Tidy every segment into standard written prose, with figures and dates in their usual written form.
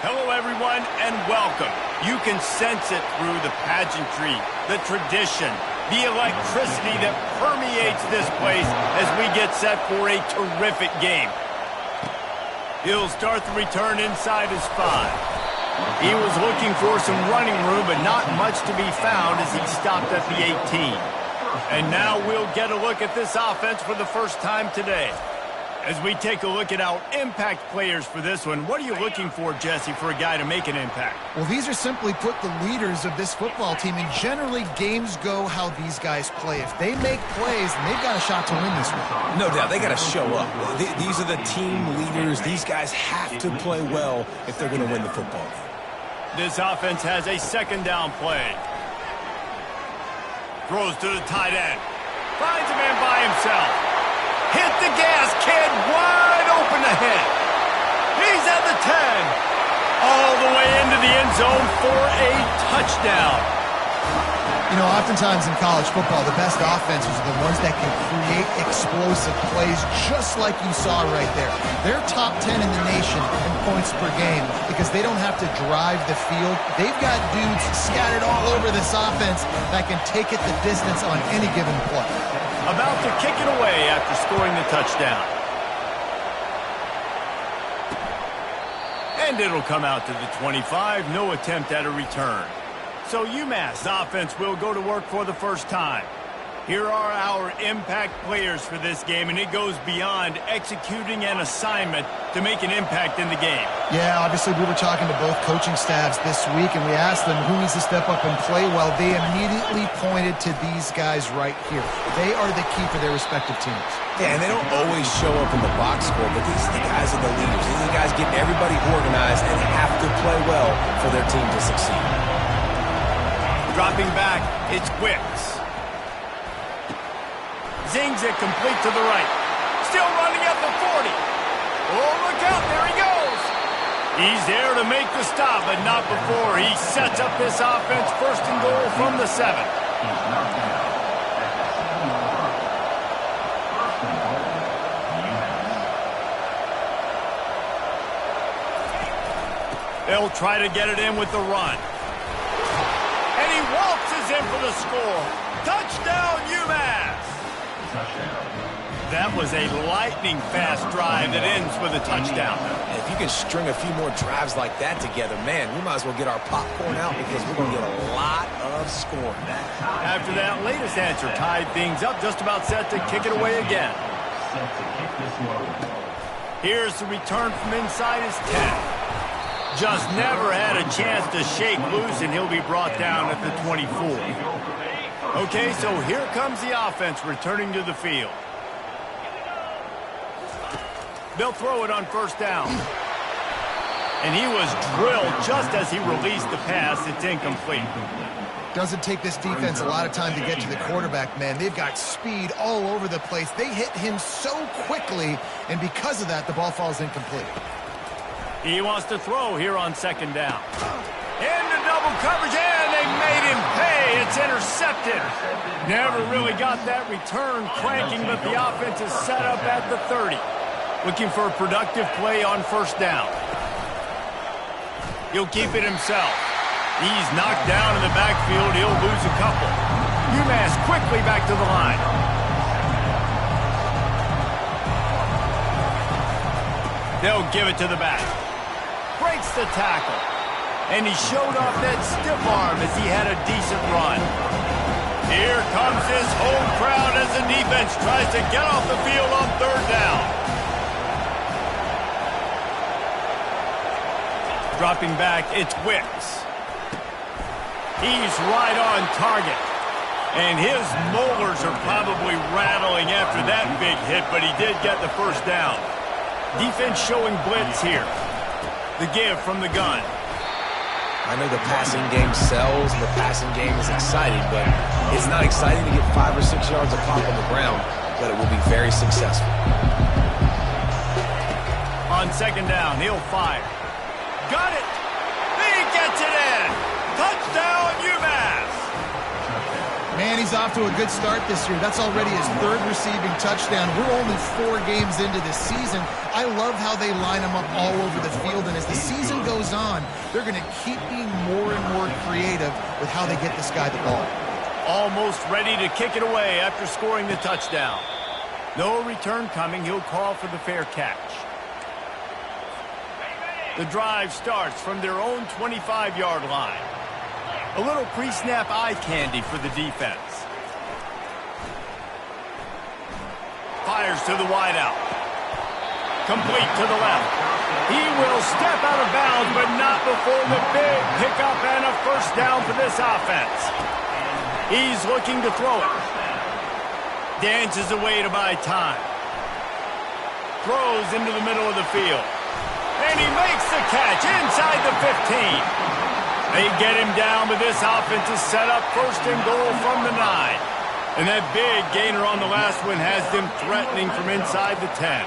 Hello, everyone, and welcome. You can sense it through the pageantry, the tradition, the electricity that permeates this place as we get set for a terrific game. He'll start the return inside his 5. He was looking for some running room, but not much to be found as he stopped at the 18. And now we'll get a look at this offense for the first time today. As we take a look at our impact players for this one, what are you looking for, Jesse, for a guy to make an impact? Well, these are simply put the leaders of this football team, and generally games go how these guys play. If they make plays, then they've got a shot to win this one. No doubt, they got to show up. These are the team leaders. These guys have to play well if they're going to win the football game. This offense has a second down play. Throws to the tight end. Finds a man by himself. Hit the gas, kid, wide open ahead. He's at the 10. All the way into the end zone for a touchdown. You know, oftentimes in college football, the best offenses are the ones that can create explosive plays, just like you saw right there. They're top 10 in the nation in points per game because they don't have to drive the field. They've got dudes scattered all over this offense that can take it the distance on any given play. About to kick it away after scoring the touchdown. And it'll come out to the 25. No attempt at a return. So UMass offense will go to work for the first time. Here are our impact players for this game, and it goes beyond executing an assignment to make an impact in the game. Yeah, obviously we were talking to both coaching staffs this week, and we asked them who needs to step up and play well. They immediately pointed to these guys right here. They are the key for their respective teams. Yeah, and they don't always show up in the box score, but these are the guys are the leaders. These are the guys getting everybody organized and have to play well for their team to succeed. Dropping back, it's Wicks. Zings it complete to the right. Still running at the 40. Oh, look out, there he goes. He's there to make the stop, but not before he sets up this offense first and goal from the 7. They'll try to get it in with the run. And he waltzes in for the score. Touchdown, UMass. That was a lightning-fast drive that ends with a touchdown. And if you can string a few more drives like that together, man, we might as well get our popcorn out because we're going to get a lot of scoring. After that latest answer tied things up, just about set to kick it away again. Here's the return from inside his 10. Just never had a chance to shake loose, and he'll be brought down at the 24. Okay, so here comes the offense returning to the field. They'll throw it on first down. And he was drilled just as he released the pass. It's incomplete. Doesn't take this defense a lot of time to get to the quarterback, man. They've got speed all over the place. They hit him so quickly, and because of that, the ball falls incomplete. He wants to throw here on second down. Into double coverage, and they made him pay. It's intercepted. Never really got that return cranking, but the offense is set up at the 30. Looking for a productive play on first down. He'll keep it himself. He's knocked down in the backfield. He'll lose a couple. UMass quickly back to the line. They'll give it to the back. Breaks the tackle. And he showed off that stiff arm as he had a decent run. Here comes his home crowd as the defense tries to get off the field on third down. Dropping back, it's Wicks. He's right on target. And his molars are probably rattling after that big hit, but he did get the first down. Defense showing blitz here. The give from the gun. I know the passing game sells and the passing game is exciting, but it's not exciting to get 5 or 6 yards of pop on the ground, but it will be very successful. On second down, he'll fire. Got it! He gets it in! Touchdown, UMass! Man, he's off to a good start this year. That's already his 3rd receiving touchdown. We're only 4 games into this season. I love how they line him up all over the field, and as the season goes on, they're going to keep being more and more creative with how they get this guy the ball. Almost ready to kick it away after scoring the touchdown. No return coming. He'll call for the fair catch. The drive starts from their own 25-yard line. A little pre-snap eye candy for the defense. Fires to the wideout. Complete to the left. He will step out of bounds, but not before the big pickup and a first down for this offense. He's looking to throw it. Dances away to buy time. Throws into the middle of the field. And he makes the catch inside the 15. They get him down, but this offense is set up 1st and goal from the 9. And that big gainer on the last one has them threatening from inside the 10.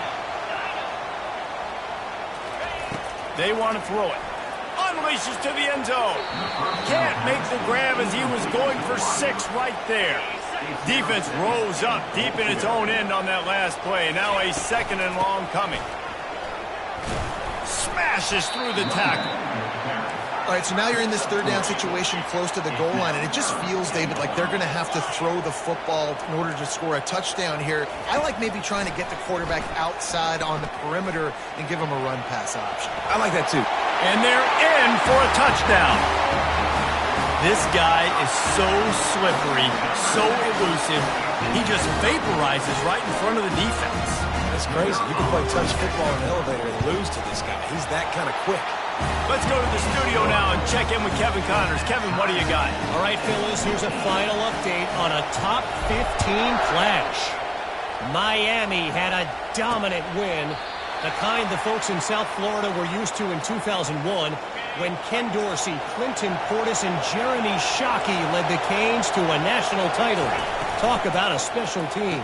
They want to throw it. Unleashes to the end zone. Can't make the grab as he was going for 6 right there. Defense rose up deep in its own end on that last play. Now a 2nd and long coming. Smashes through the tackle. All right, so now you're in this 3rd down situation close to the goal line, and it just feels, David, like they're going to have to throw the football in order to score a touchdown here. I like maybe trying to get the quarterback outside on the perimeter and give him a run-pass option. I like that too. And they're in for a touchdown. This guy is so slippery, so elusive. He just vaporizes right in front of the defense. That's crazy. You can play touch football in an elevator and lose to this guy. He's that kind of quick. Let's go to the studio now and check in with Kevin Connors. Kevin, what do you got? All right, Phyllis, here's a final update on a top 15 clash. Miami had a dominant win, the kind the folks in South Florida were used to in 2001 when Ken Dorsey, Clinton Portis, and Jeremy Shockey led the Canes to a national title. Talk about a special team.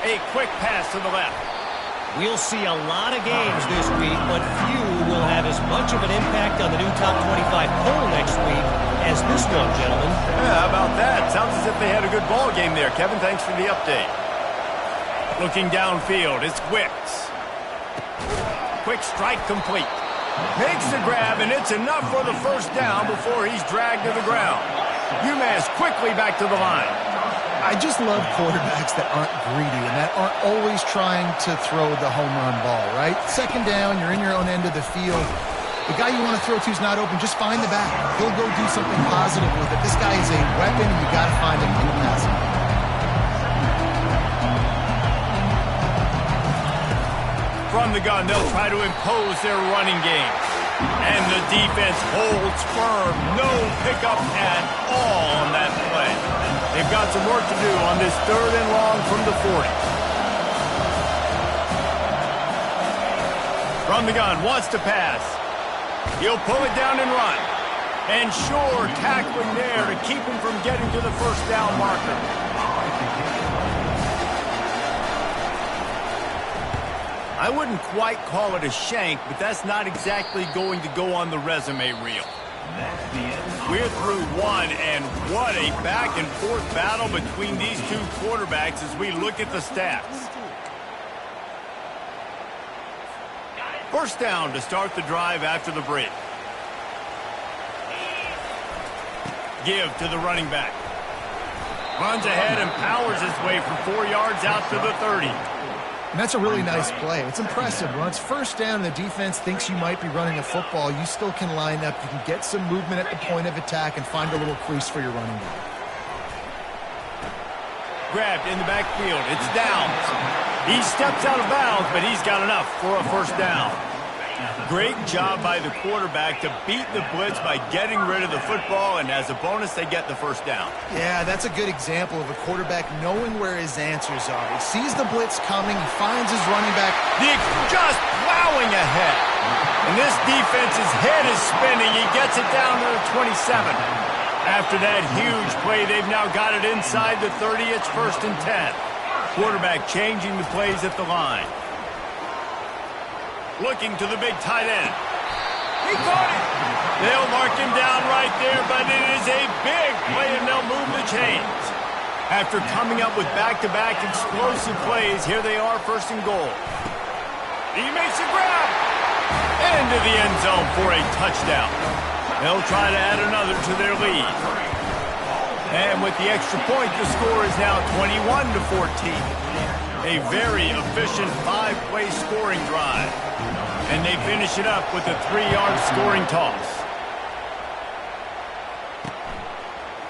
A quick pass to the left. We'll see a lot of games this week, but few will have as much of an impact on the new top 25 poll next week as this one, gentlemen. Yeah, how about that? Sounds as if they had a good ball game there. Kevin, thanks for the update. Looking downfield, it's Wicks. Quick strike complete. Makes the grab, and it's enough for the first down before he's dragged to the ground. UMass quickly back to the line. I just love quarterbacks that aren't greedy and that aren't always trying to throw the home run ball, right? 2nd down, you're in your own end of the field. The guy you want to throw to is not open. Just find the back. He'll go do something positive with it. This guy is a weapon, and you got to find him in the passing. From the gun, they'll try to impose their running game. And the defense holds firm. No pickup at all on that play. They've got some work to do on this 3rd and long from the 40. From the gun, wants to pass. He'll pull it down and run. And sure, tackling there to keep him from getting to the first down marker. I wouldn't quite call it a shank, but that's not exactly going to go on the resume reel. We're through one, and what a back-and-forth battle between these two quarterbacks as we look at the stats. First down to start the drive after the break. Give to the running back. Runs ahead and powers his way for 4 yards out to the 30. And that's a really nice play. It's impressive. When it's first down and the defense thinks you might be running a football, you still can line up. You can get some movement at the point of attack and find a little crease for your running back. Grabbed in the backfield. It's down. He steps out of bounds, but he's got enough for a first down. Great job by the quarterback to beat the blitz by getting rid of the football, and as a bonus, they get the first down. Yeah, that's a good example of a quarterback knowing where his answers are. He sees the blitz coming, he finds his running back. Just plowing ahead. And this defense's head is spinning. He gets it down to the 27. After that huge play, they've now got it inside the 30. It's 1st and 10. Quarterback changing the plays at the line. Looking to the big tight end. He caught it. They'll mark him down right there, but it is a big play, and they'll move the chains. After coming up with back-to-back explosive plays, here they are, first and goal. He makes a grab. Into the end zone for a touchdown. They'll try to add another to their lead. And with the extra point, the score is now 21-14. A very efficient 5-play scoring drive. And they finish it up with a 3-yard scoring toss.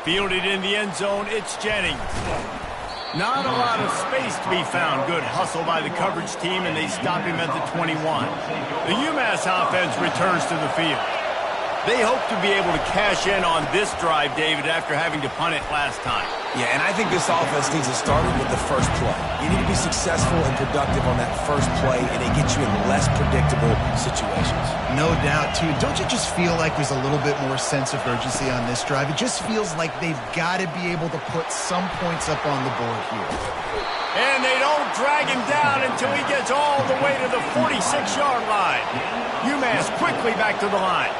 Fielded in the end zone, it's Jennings. Not a lot of space to be found. Good hustle by the coverage team, and they stop him at the 21. The UMass offense returns to the field. They hope to be able to cash in on this drive, David, after having to punt it last time. Yeah, and I think this offense needs to start with the first play. You need to be successful and productive on that first play, and it gets you in less predictable situations. No doubt, too. Don't you just feel like there's a little bit more sense of urgency on this drive? It just feels like they've got to be able to put some points up on the board here. And they don't drag him down until he gets all the way to the 46-yard line. UMass quickly back to the line.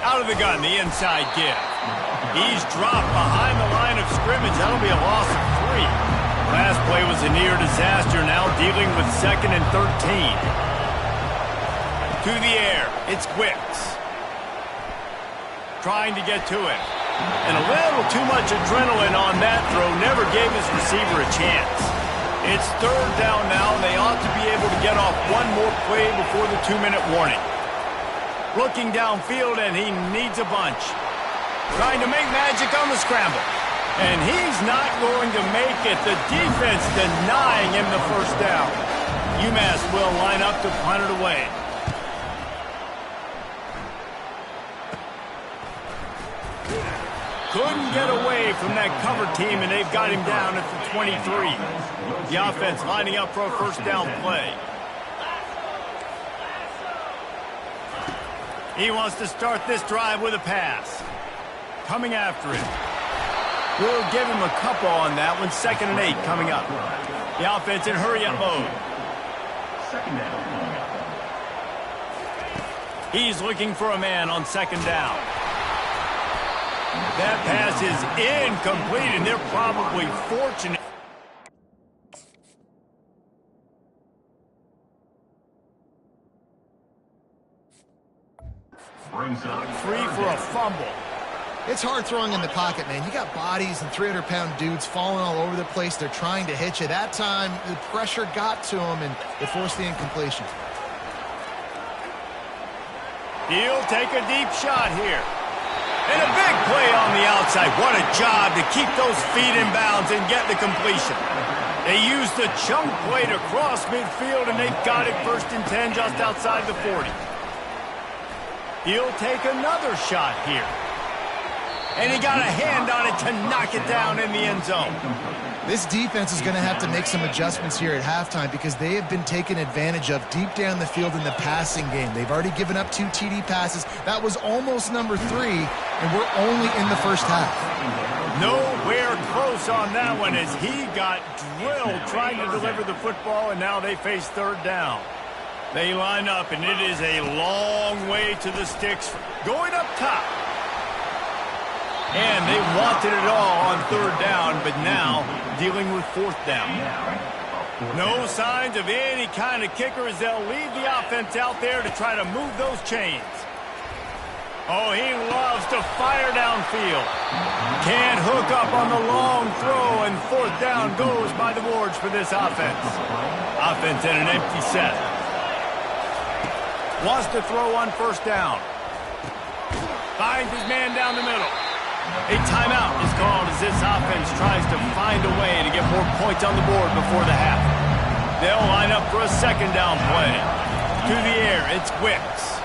Out of the gun, the inside give. He's dropped behind the line of scrimmage. That'll be a loss of 3. Last play was a near disaster, now dealing with 2nd and 13. To the air, it's Quicks. Trying to get to it. And a little too much adrenaline on that throw never gave his receiver a chance. It's 3rd down now, and they ought to be able to get off one more play before the 2-minute warning. Looking downfield, and he needs a bunch. Trying to make magic on the scramble. And he's not going to make it. The defense denying him the first down. UMass will line up to punt it away. Couldn't get away from that cover team, and they've got him down at the 23. The offense lining up for a first down play. He wants to start this drive with a pass. Coming after it. We'll give him a couple on that one. 2nd and 8 coming up. The offense in hurry-up mode. He's looking for a man on 2nd down. That pass is incomplete, and they're probably fortunate. Free for a fumble. It's hard throwing in the pocket, man. You got bodies and 300-pound dudes falling all over the place. They're trying to hit you. That time, the pressure got to him, and they forced the incompletion. He'll take a deep shot here. And a big play on the outside. What a job to keep those feet in bounds and get the completion. They used the chunk play to cross midfield, and they've got it 1st and 10 just outside the 40. He'll take another shot here. And he got a hand on it to knock it down in the end zone. This defense is going to have to make some adjustments here at halftime because they have been taken advantage of deep down the field in the passing game. They've already given up 2 TD passes. That was almost number 3, and we're only in the first half. Nowhere close on that one as he got drilled trying to deliver the football, and now they face 3rd down. They line up, and it is a long way to the sticks. Going up top. And they wanted it all on 3rd down, but now dealing with 4th down. No signs of any kind of kicker as they'll leave the offense out there to try to move those chains. Oh, he loves to fire downfield. Can't hook up on the long throw, and 4th down goes by the boards for this offense. Offense in an empty set. Wants to throw on 1st down. Finds his man down the middle. A timeout is called as this offense tries to find a way to get more points on the board before the half. They'll line up for a 2nd down play. To the air, it's Quicks.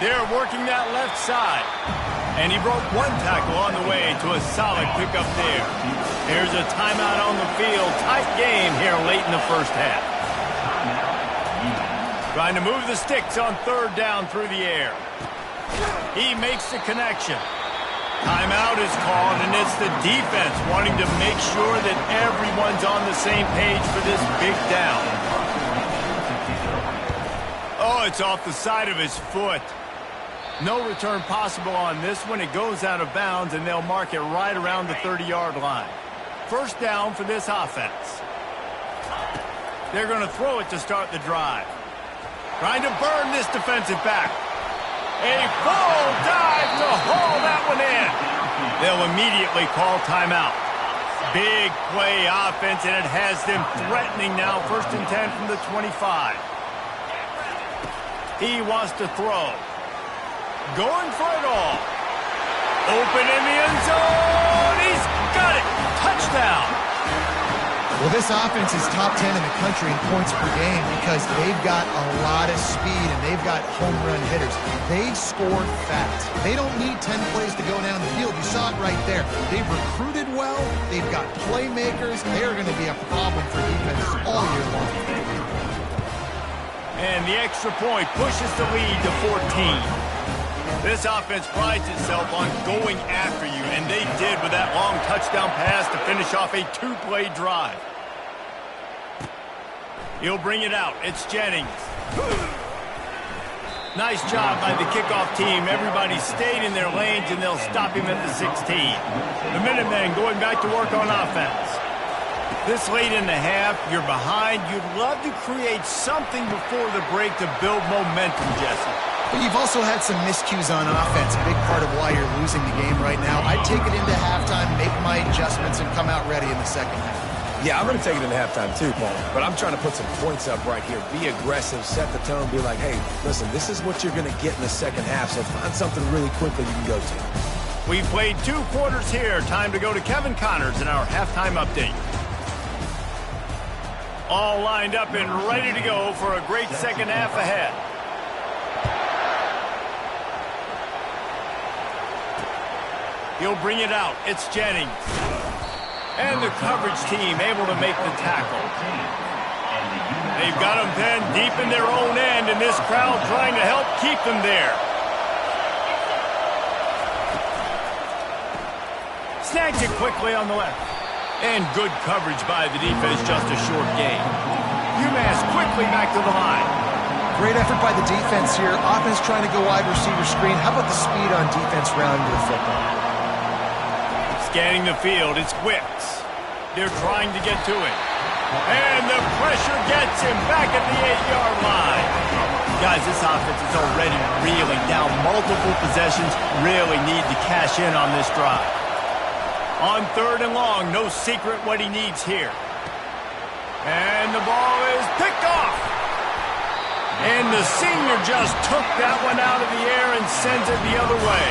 They're working that left side. And he broke 1 tackle on the way to a solid pickup there. There's a timeout on the field. Tight game here late in the first half. Trying to move the sticks on 3rd down through the air. He makes the connection. Timeout is called, and it's the defense wanting to make sure that everyone's on the same page for this big down. Oh, it's off the side of his foot. No return possible on this one. It goes out of bounds, and they'll mark it right around the 30-yard line. First down for this offense. They're going to throw it to start the drive. Trying to burn this defensive back. A full dive to haul that one in. They'll immediately call timeout. Big play offense, and it has them threatening now. 1st and 10 from the 25. He wants to throw. Going for it all. Open in the end zone. He's got it. Touchdown. Well, this offense is top 10 in the country in points per game because they've got a lot of speed and they've got home run hitters. They score fast. They don't need 10 plays to go down the field. You saw it right there. They've recruited well. They've got playmakers. They're going to be a problem for defenses all year long. And the extra point pushes the lead to 14. This offense prides itself on going after you, and they did with that long touchdown pass to finish off a 2-play drive. He'll bring it out. It's Jennings. Nice job by the kickoff team. Everybody stayed in their lanes, and they'll stop him at the 16. The Minutemen going back to work on offense. This late in the half, you're behind. You'd love to create something before the break to build momentum, Jesse. But you've also had some miscues on offense, a big part of why you're losing the game right now. I'd take it into halftime, make my adjustments, and come out ready in the second half. Yeah, I'm going to take it into halftime too, Paul. But I'm trying to put some points up right here. Be aggressive, set the tone, be like, hey, listen, this is what you're going to get in the second half, so find something really quickly you can go to. We played 2 quarters here. Time to go to Kevin Connors in our halftime update. All lined up and ready to go for a great second half ahead. He'll bring it out. It's Jennings. And the coverage team able to make the tackle. They've got them pinned deep in their own end, and this crowd trying to help keep them there. Snags it quickly on the left. And good coverage by the defense, just a short gain. UMass quickly back to the line. Great effort by the defense here. Offense trying to go wide receiver screen. How about the speed on defense rounding the football? Scanning the field, it's Wicks. They're trying to get to it. And the pressure gets him back at the 8-yard line. Guys, this offense is already reeling down multiple possessions. Really need to cash in on this drive. On 3rd and long, no secret what he needs here. And the ball is picked off. And the senior just took that one out of the air and sends it the other way.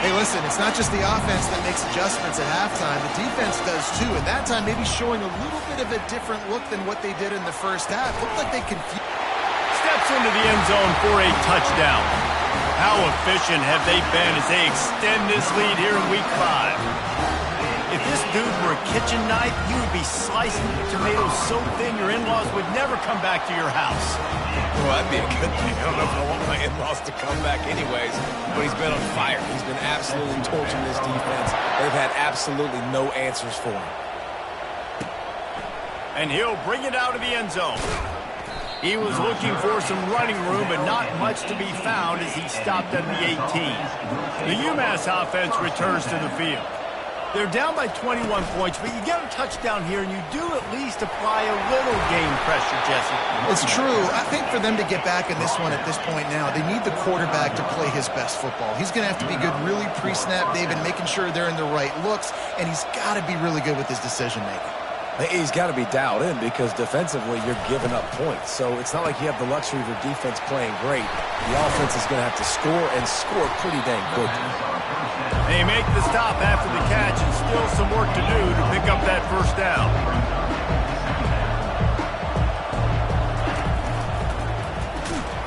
Hey, listen, it's not just the offense that makes adjustments at halftime. The defense does too, and that time maybe showing a little bit of a different look than what they did in the first half. Looked like they confused. Steps into the end zone for a touchdown. How efficient have they been as they extend this lead here in Week 5? If this dude were a kitchen knife, you would be slicing tomatoes so thin your in-laws would never come back to your house. Well, that'd be a good thing. I don't know if I want my in-laws to come back anyways, but he's been on fire. He's been absolutely torching this defense. They've had absolutely no answers for him. And he'll bring it out of the end zone. He was looking for some running room, but not much to be found as he stopped at the 18. The UMass offense returns to the field. They're down by 21 points, but you get a touchdown here, and you do at least apply a little game pressure, Jesse. It's true. I think for them to get back in this one at this point now, they need the quarterback to play his best football. He's going to have to be good really pre-snap, David, making sure they're in the right looks, and he's got to be really good with his decision-making. He's got to be dialed in because defensively you're giving up points. So it's not like you have the luxury of your defense playing great. The offense is going to have to score and score pretty dang quickly. They make the stop after the catch and still some work to do to pick up that first down.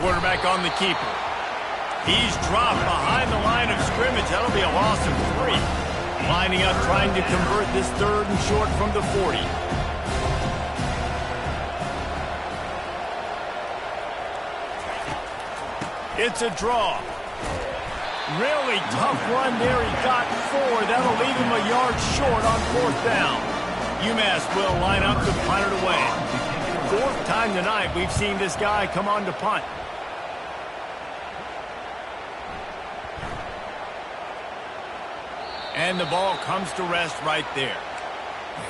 Quarterback on the keeper. He's dropped behind the line of scrimmage. That'll be a loss of 3. Lining up, trying to convert this 3rd and short from the 40. It's a draw. Really tough run there. He got 4. That'll leave him a yard short on 4th down. UMass will line up to punt it away. fourth time tonight we've seen this guy come on to punt. And the ball comes to rest right there.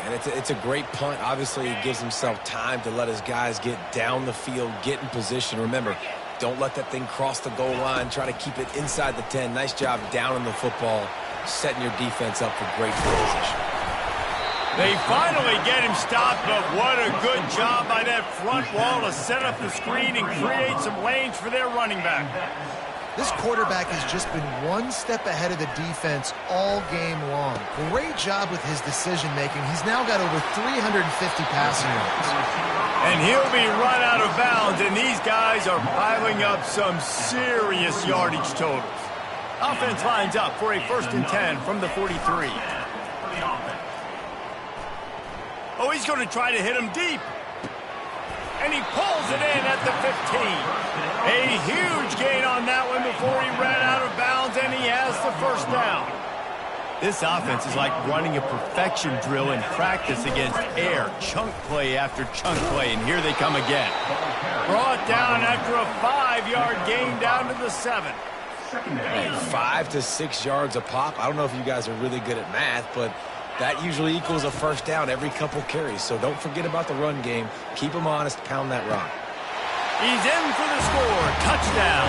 And it's a great punt. Obviously, he gives himself time to let his guys get down the field, get in position. Remember, don't let that thing cross the goal line. Try to keep it inside the 10. Nice job down in the football, setting your defense up for great field position. They finally get him stopped, but what a good job by that front wall to set up the screen and create some lanes for their running back. This quarterback has just been one step ahead of the defense all game long. Great job with his decision-making. He's now got over 350 passing yards. And he'll be run out of bounds, and these guys are piling up some serious yardage totals. Offense lines up for a 1st and 10 from the 43. Oh, he's going to try to hit him deep. And he pulls it in at the 15. A huge gain on that one before he ran out of bounds, and he has the 1st down. This offense is like running a perfection drill in practice against air. Chunk play after chunk play, and here they come again. Brought down after a 5-yard gain down to the 7. 5 to 6 yards a pop. I don't know if you guys are really good at math, but that usually equals a 1st down every couple carries. So don't forget about the run game. Keep them honest. Pound that rock. He's in for the score. Touchdown.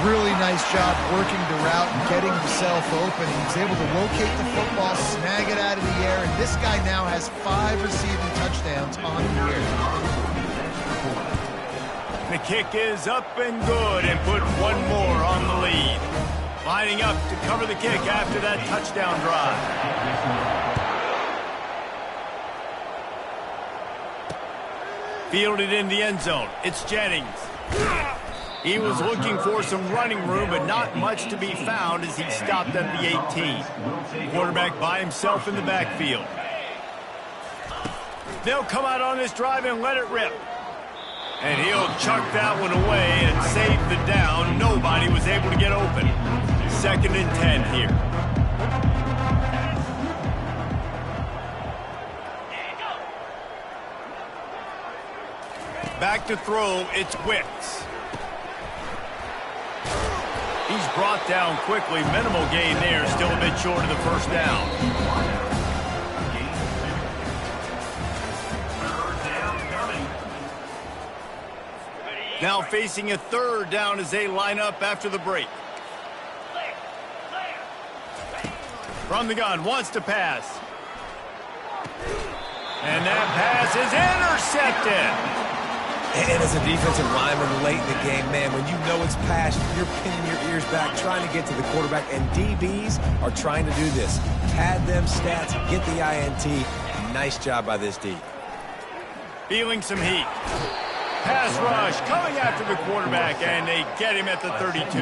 Really nice job working the route and getting himself open. He's able to locate the football, snag it out of the air, and this guy now has 5 receiving touchdowns on the year. The kick is up and good, and put one more on the lead. Lining up to cover the kick after that touchdown drive. Fielded in the end zone. It's Jennings. He was looking for some running room, but not much to be found as he stopped at the 18. Quarterback by himself in the backfield. They'll come out on this drive and let it rip. And he'll chuck that one away and save the down. Nobody was able to get open. 2nd and 10 here. Back to throw, it's Wicks. He's brought down quickly. Minimal gain there, still a bit short of the 1st down. Now facing a 3rd down as they line up after the break. From the gun, wants to pass. And that pass is intercepted. And as a defensive lineman late in the game, man, when you know it's passed, you're pinning your ears back, trying to get to the quarterback, and DBs are trying to do this. Pad them stats, get the INT. Nice job by this D. Feeling some heat. Pass rush coming after the quarterback, and they get him at the 32.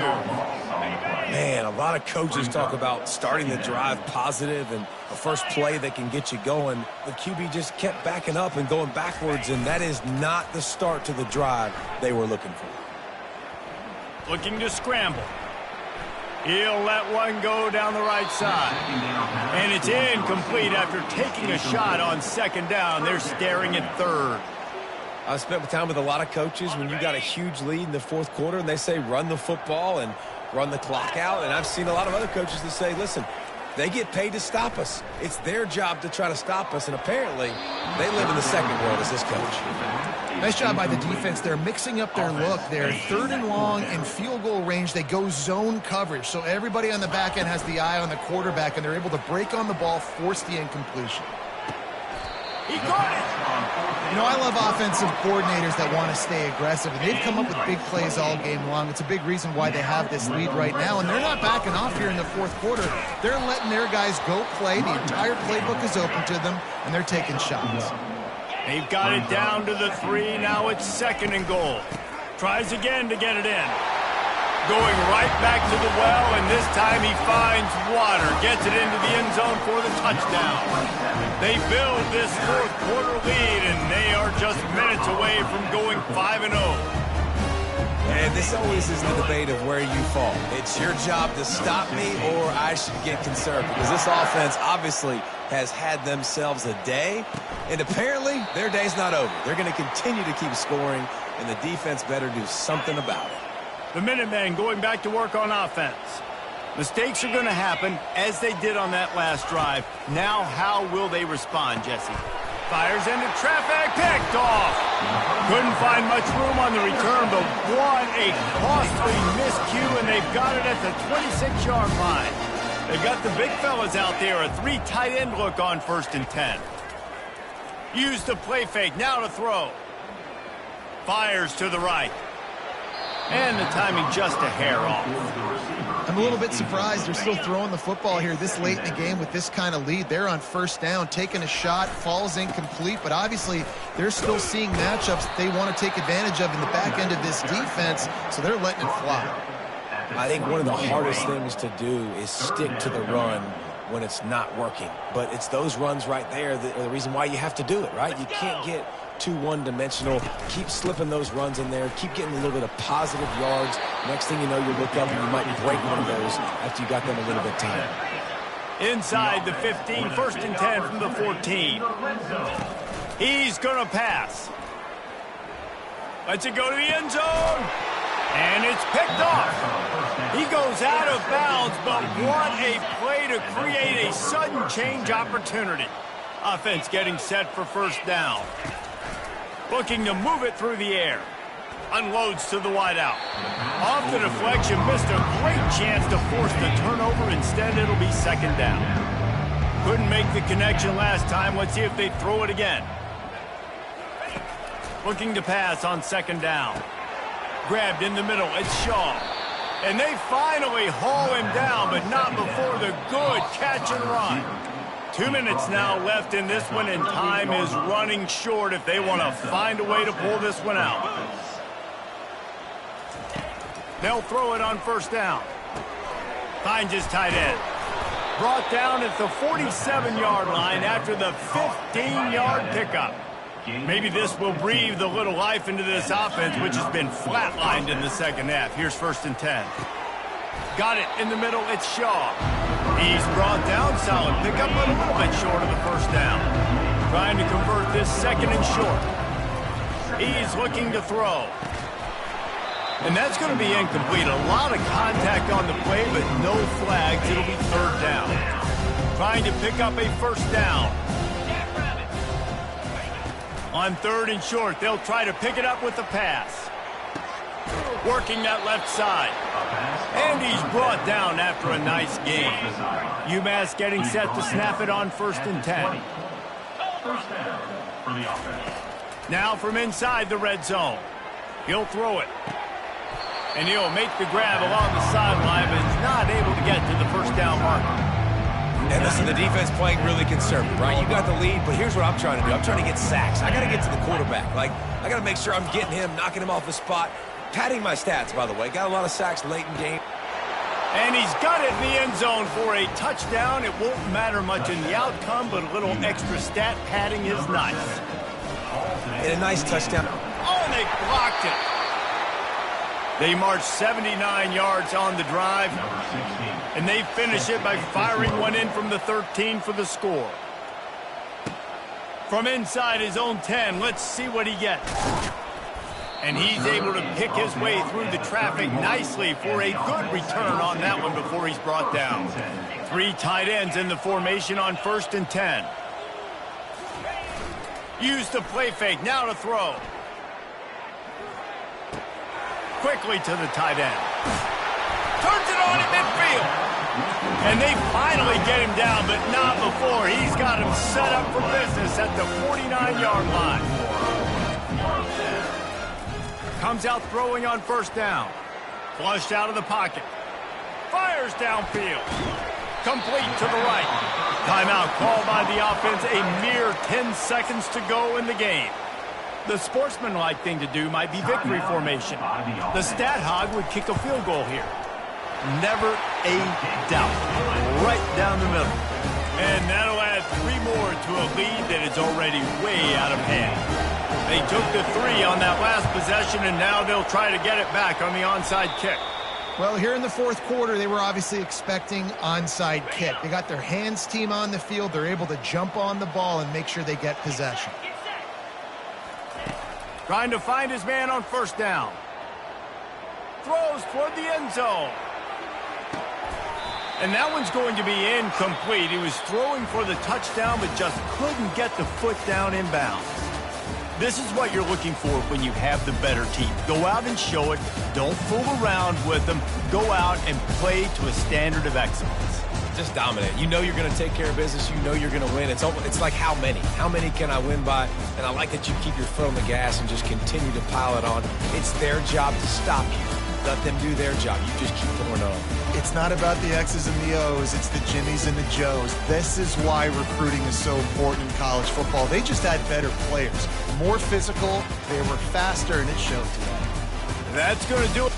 Man, a lot of coaches talk about starting the drive positive and a first play that can get you going. The QB just kept backing up and going backwards, and that is not the start to the drive they were looking for. Looking to scramble. He'll let one go down the right side. And it's incomplete after taking a shot on 2nd down. They're staring at 3rd. I spent time with a lot of coaches when you got a huge lead in the 4th quarter and they say run the football and run the clock out. And I've seen a lot of other coaches that say, listen, they get paid to stop us. It's their job to try to stop us. And apparently they live in the second world as this coach. Nice job by the defense. They're mixing up their look. They're 3rd and long in field goal range. They go zone coverage. So everybody on the back end has the eye on the quarterback, and they're able to break on the ball, force the incompletion. He got it. You know, I love offensive coordinators that want to stay aggressive, and they've come up with big plays all game long. It's a big reason why they have this lead right now, and they're not backing off here in the 4th quarter. They're letting their guys go play. The entire playbook is open to them, and they're taking shots. They've got it down to the 3. Now it's 2nd and goal. Tries again to get it in. Going right back to the well, and this time he finds water. Gets it into the end zone for the touchdown. They build this 4th quarter lead, and they are just minutes away from going 5-0. And this always is the debate of where you fall. It's your job to stop me or I should get concerned, because this offense obviously has had themselves a day, and apparently their day's not over. They're going to continue to keep scoring, and the defense better do something about it. The Minutemen going back to work on offense. Mistakes are going to happen, as they did on that last drive. Now, how will they respond, Jesse? Fires into traffic, picked off. Couldn't find much room on the return, but what a costly miscue, and they've got it at the 26-yard line. They've got the big fellas out there, a 3 tight end look on 1st and 10. Use the play fake, now to throw. Fires to the right. And the timing just a hair off. I'm a little bit surprised they're still throwing the football here this late in the game with this kind of lead. They're on 1st down, taking a shot, falls incomplete, but obviously they're still seeing matchups that they want to take advantage of in the back end of this defense, so they're letting it fly. I think one of the hardest things to do is stick to the run when it's not working. But it's those runs right there that are the reason why you have to do it, right? You can't get too one-dimensional. Keep slipping those runs in there. Keep getting a little bit of positive yards. Next thing you know, you look up and you might break one of those after you got them a little bit time. Inside the 15, 1st and 10 from the 14. He's going to pass. Lets it go to the end zone. And it's picked off. He goes out of bounds, but what a play to create a sudden change opportunity. Offense getting set for 1st down. Looking to move it through the air. Unloads to the wideout. Off the deflection, missed a great chance to force the turnover. Instead, it'll be 2nd down. Couldn't make the connection last time. Let's see if they throw it again. Looking to pass on 2nd down. Grabbed in the middle, it's Shaw. And they finally haul him down, but not before the good catch and run. 2 minutes now left in this one, and time is running short if they want to find a way to pull this one out. They'll throw it on 1st down. Finds his tight end. Brought down at the 47-yard line after the 15-yard pickup. Maybe this will breathe a little life into this offense, which has been flatlined in the 2nd half. Here's 1st and 10. Got it in the middle, it's Shaw. He's brought down, solid pickup, but a little bit short of the 1st down. Trying to convert this 2nd and short. He's looking to throw. And that's going to be incomplete. A lot of contact on the play, but no flags. It'll be 3rd down. Trying to pick up a 1st down. On 3rd and short, they'll try to pick it up with the pass. Working that left side. And he's brought down after a nice gain. UMass getting set to snap it on 1st and 10. Now from inside the red zone. He'll throw it. And he'll make the grab along the sideline, but is not able to get to the 1st down marker. And listen, the defense playing really conservative, right? You got the lead, but here's what I'm trying to do. I'm trying to get sacks. I got to get to the quarterback. Like, I got to make sure I'm getting him, knocking him off the spot. Padding my stats, by the way. Got a lot of sacks late in game. And he's got it in the end zone for a touchdown. It won't matter much in the outcome, but a little extra stat padding is nice. And a nice touchdown. Oh, and they blocked it. They march 79 yards on the drive, and they finish it by firing one in from the 13 for the score. From inside his own 10, let's see what he gets. And he's able to pick his way through the traffic nicely for a good return on that one before he's brought down. 3 tight ends in the formation on 1st and 10. Use the play fake, now to throw. Quickly to the tight end. Turns it on in midfield. And they finally get him down, but not before. He's got him set up for business at the 49-yard line. Comes out throwing on 1st down. Flushed out of the pocket. Fires downfield. Complete to the right. Timeout called by the offense. A mere 10 seconds to go in the game. The sportsmanlike thing to do might be victory formation. The stat hog would kick a field goal here. Never a doubt. Right down the middle. And that'll add 3 more to a lead that is already way out of hand. They took the 3 on that last possession, and now they'll try to get it back on the onside kick. Well, here in the fourth quarter, they were obviously expecting onside kick. They got their hands team on the field. They're able to jump on the ball and make sure they get possession. Trying to find his man on first down. Throws toward the end zone. And that one's going to be incomplete. He was throwing for the touchdown, but just couldn't get the foot down inbounds. This is what you're looking for when you have the better team. Go out and show it. Don't fool around with them. Go out and play to a standard of excellence. Just dominate. You know you're going to take care of business. You know you're going to win. It's like how many? How many can I win by? And I like that you keep your foot on the gas and just continue to pile it on. It's their job to stop you. Let them do their job. You just keep going on. It's not about the X's and the O's. It's the Jimmies and the Joes. This is why recruiting is so important in college football. They just had better players. More physical. They were faster, and it showed today. That's going to do it.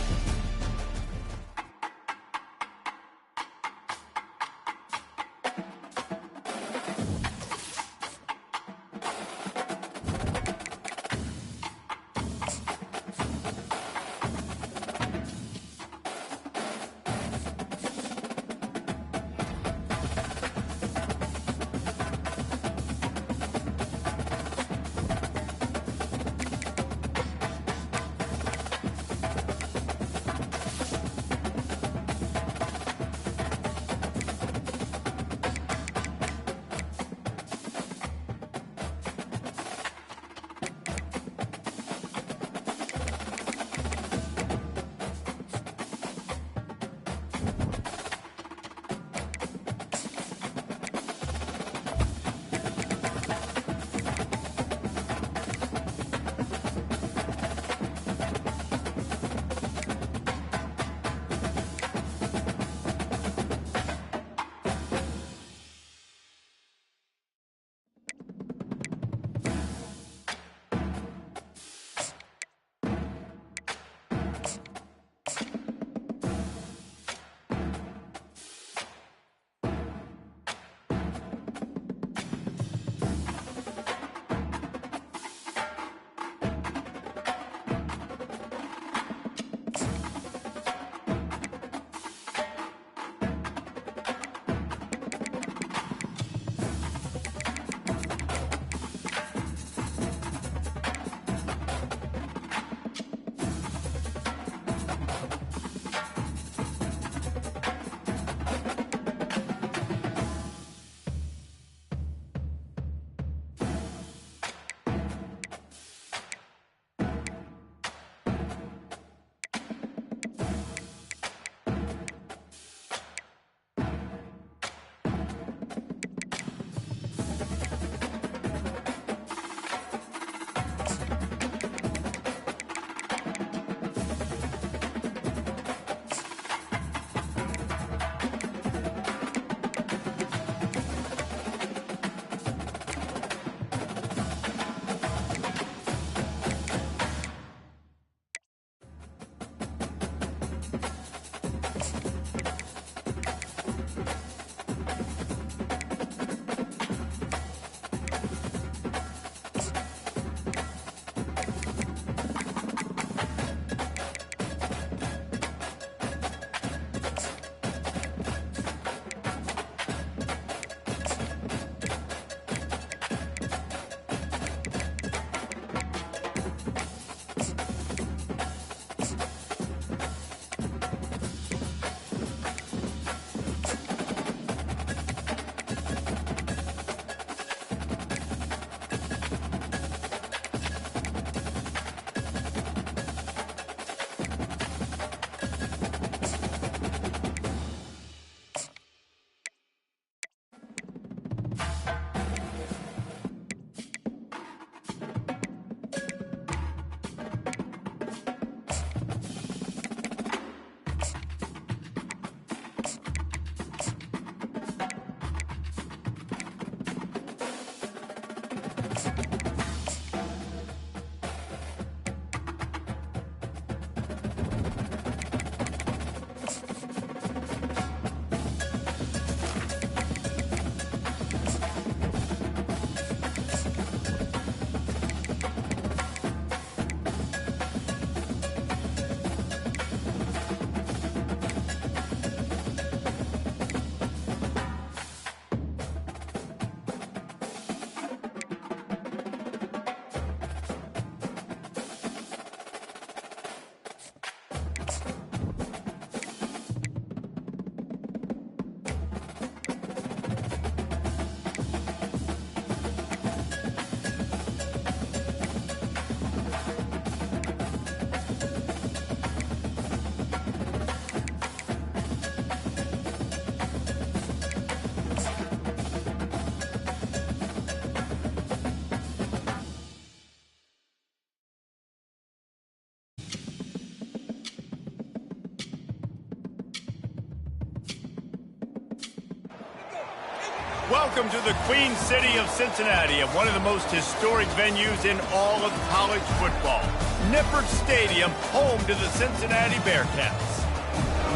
Welcome to the Queen City of Cincinnati, and one of the most historic venues in all of college football. Nippert Stadium, home to the Cincinnati Bearcats.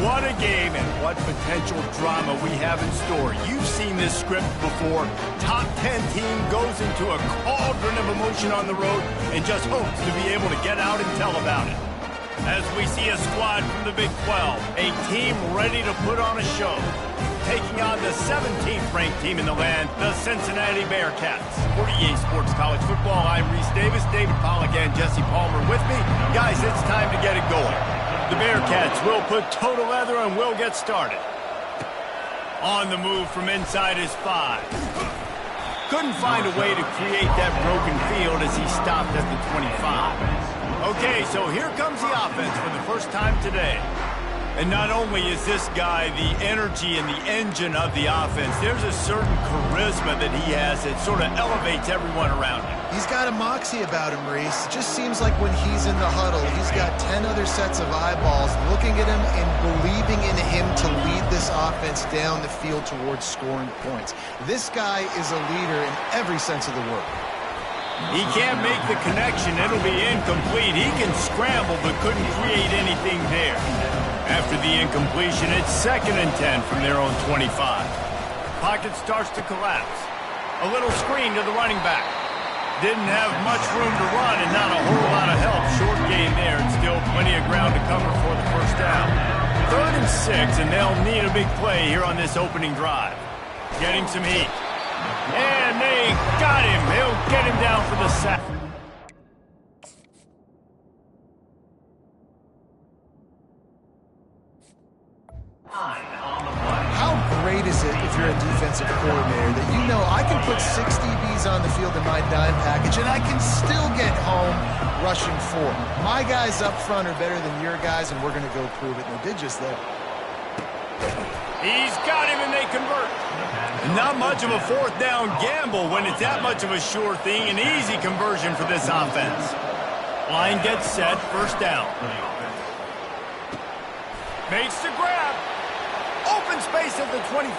What a game and what potential drama we have in store. You've seen this script before. Top 10 team goes into a cauldron of emotion on the road and just hopes to be able to get out and tell about it. As we see a squad from the Big 12, a team ready to put on a show. Taking on the 17th ranked team in the land, the Cincinnati Bearcats. For EA Sports College Football, I'm Reese Davis, David Pollack and Jesse Palmer with me. Guys, it's time to get it going. The Bearcats will put total leather and we'll get started. On the move from inside is 5. Couldn't find a way to create that broken field as he stopped at the 25. Okay, so here comes the offense for the first time today. And not only is this guy the energy and the engine of the offense, there's a certain charisma that he has that sort of elevates everyone around him. He's got a moxie about him, Reese. It just seems like when he's in the huddle, he's got 10 other sets of eyeballs looking at him and believing in him to lead this offense down the field towards scoring points. This guy is a leader in every sense of the word. He can't make the connection. It'll be incomplete. He can scramble but couldn't create anything there. After the incompletion, it's 2nd and 10 from their own 25. Pocket starts to collapse. A little screen to the running back. Didn't have much room to run and not a whole lot of help. Short gain there and still plenty of ground to cover for the first down. 3rd and 6, and they'll need a big play here on this opening drive. Getting some heat. And they got him. They'll get him down for the sack. How great is it if you're a defensive coordinator that you know I can put 6 DBs on the field in my dime package and I can still get home rushing 4. My guys up front are better than your guys, and we're going to go prove it. And they did just that. He's got him, and they convert. Not much of a 4th down gamble when it's that much of a sure thing. An easy conversion for this offense. Line gets set, 1st down. Makes the grab. Open space at the 25.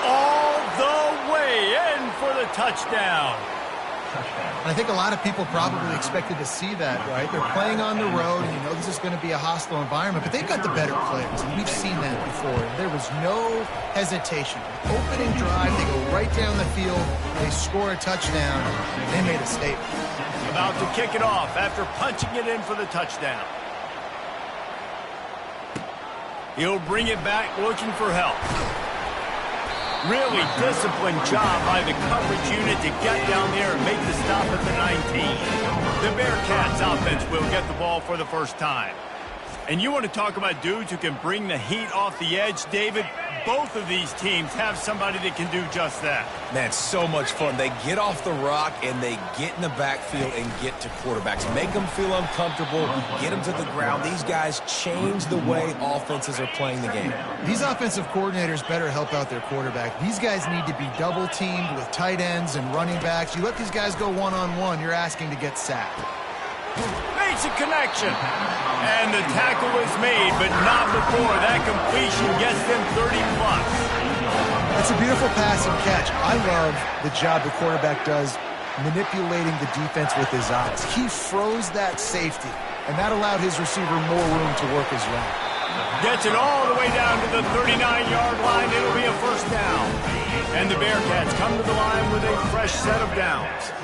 All the way in for the touchdown. I think a lot of people probably expected to see that, right? They're playing on the road, and you know this is going to be a hostile environment, but they've got the better players, and we've seen that before. There was no hesitation. Opening drive, they go right down the field, they score a touchdown, and they made a statement. About to kick it off after punching it in for the touchdown. He'll bring it back looking for help. Really disciplined job by the coverage unit to get down there and make the stop at the 19. The Bearcats offense will get the ball for the first time. And you want to talk about dudes who can bring the heat off the edge, David? Both of these teams have somebody that can do just that. Man, so much fun. They get off the rock and they get in the backfield and get to quarterbacks. Make them feel uncomfortable, get them to the ground. These guys change the way offenses are playing the game. These offensive coordinators better help out their quarterback. These guys need to be double-teamed with tight ends and running backs. You let these guys go one-on-one, you're asking to get sacked. Makes a connection. And the tackle is made, but not before that completion gets them 30-plus. That's a beautiful pass and catch. I love the job the quarterback does manipulating the defense with his eyes. He froze that safety, and that allowed his receiver more room to work his route. Gets it all the way down to the 39-yard line. It'll be a 1st down. And the Bearcats come to the line with a fresh set of downs.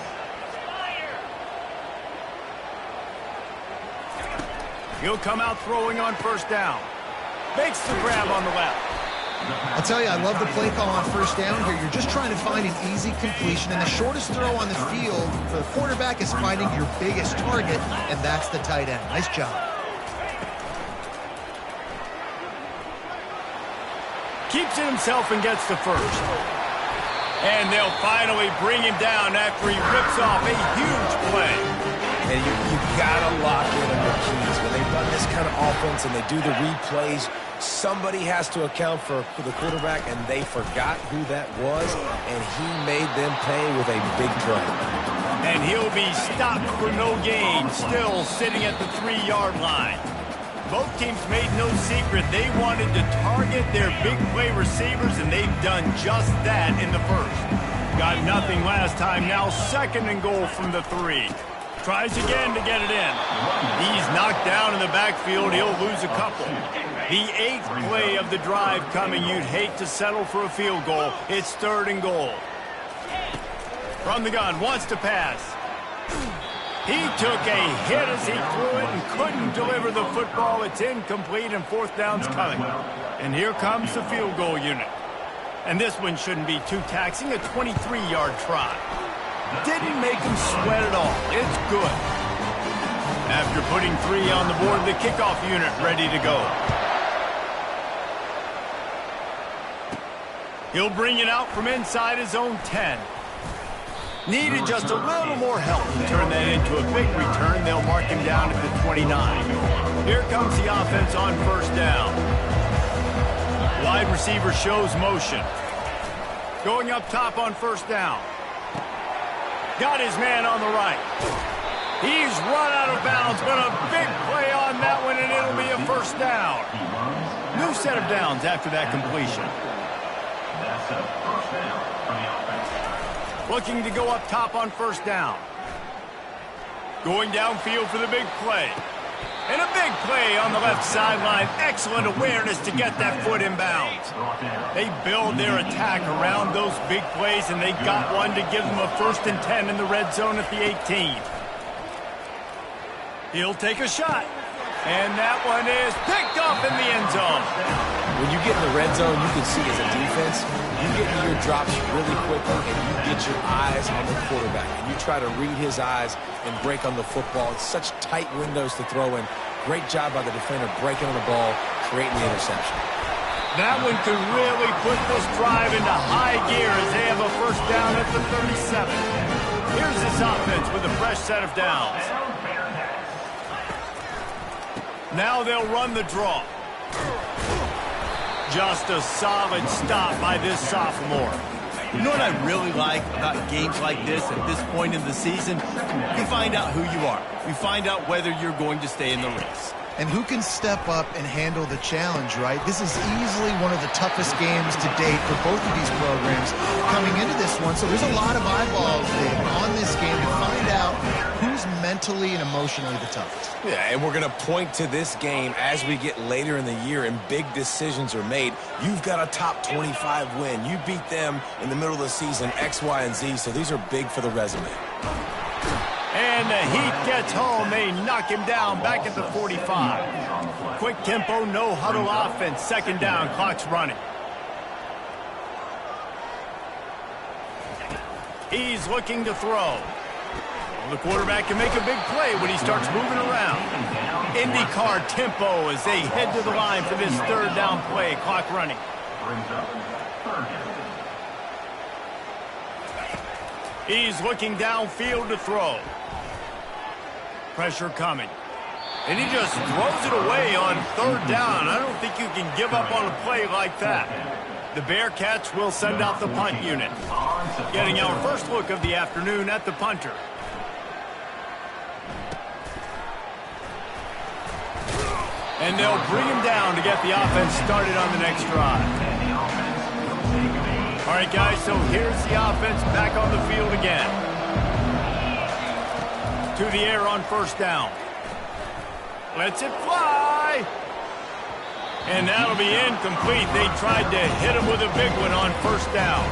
He'll come out throwing on 1st down. Makes the grab on the left. I'll tell you, I love the play call on 1st down here. You're just trying to find an easy completion, and the shortest throw on the field for the quarterback is finding your biggest target, and that's the tight end. Nice job. Keeps it himself and gets the 1st. And they'll finally bring him down after he rips off a huge play. And you gotta lock in on your keys. When they run this kind of offense and they do the replays, somebody has to account for the quarterback, and they forgot who that was, and he made them pay with a big play. And he'll be stopped for no gain, still sitting at the 3-yard line. Both teams made no secret they wanted to target their big play receivers, and they've done just that in the first. Got nothing last time, now 2nd and goal from the 3. Tries again to get it in. He's knocked down in the backfield. He'll lose a couple. The 8th play of the drive coming. You'd hate to settle for a field goal. It's 3rd and goal. From the gun, wants to pass. He took a hit as he threw it and couldn't deliver the football. It's incomplete, and 4th down's coming. And here comes the field goal unit. And this one shouldn't be too taxing, a 23-yard try. Didn't make him sweat at all. It's good. After putting 3 on the board, the kickoff unit ready to go. He'll bring it out from inside his own 10. Needed just a little more help to turn that into a big return. They'll mark him down at the 29. Here comes the offense on 1st down. Wide receiver shows motion. Going up top on 1st down. Got his man on the right. He's run out of bounds, but a big play on that one, and it'll be a 1st down. New set of downs after that completion. Looking to go up top on 1st down. Going downfield for the big play. And a big play on the left sideline. Excellent awareness to get that foot in bounds. They build their attack around those big plays, and they got one to give them a 1st and 10 in the red zone at the 18. He'll take a shot. And that one is picked off in the end zone. When you get in the red zone, you can see as a defense, you get to your drops really quickly, and you get your eyes on the quarterback. And you try to read his eyes and break on the football. It's such tight windows to throw in. Great job by the defender breaking on the ball, creating the interception. That one could really put this drive into high gear as they have a 1st down at the 37. Here's this offense with a fresh set of downs. Now they'll run the draw. Just a solid stop by this sophomore. You know what I really like about games like this at this point in the season? You find out who you are. You find out whether you're going to stay in the race. And who can step up and handle the challenge, right? This is easily one of the toughest games to date for both of these programs coming into this one. So there's a lot of eyeballs, Dave, on this game to find out who's mentally and emotionally the toughest. Yeah, and we're going to point to this game as we get later in the year and big decisions are made. You've got a top 25 win. You beat them in the middle of the season, X, Y, and Z, so these are big for the resume. And the heat gets home. They knock him down back at the 45. Quick tempo, no huddle offense. 2nd down, clock's running. He's looking to throw. Well, the quarterback can make a big play when he starts moving around. IndyCar tempo as they head to the line for this 3rd down play. Clock running. He's looking downfield to throw. Pressure coming. And he just throws it away on 3rd down. I don't think you can give up on a play like that. The Bearcats will send out the punt unit. Getting our first look of the afternoon at the punter. And they'll bring him down to get the offense started on the next drive. All right, guys, so here's the offense back on the field again. To the air on 1st down. Lets it fly. And that'll be incomplete. They tried to hit him with a big one on 1st down.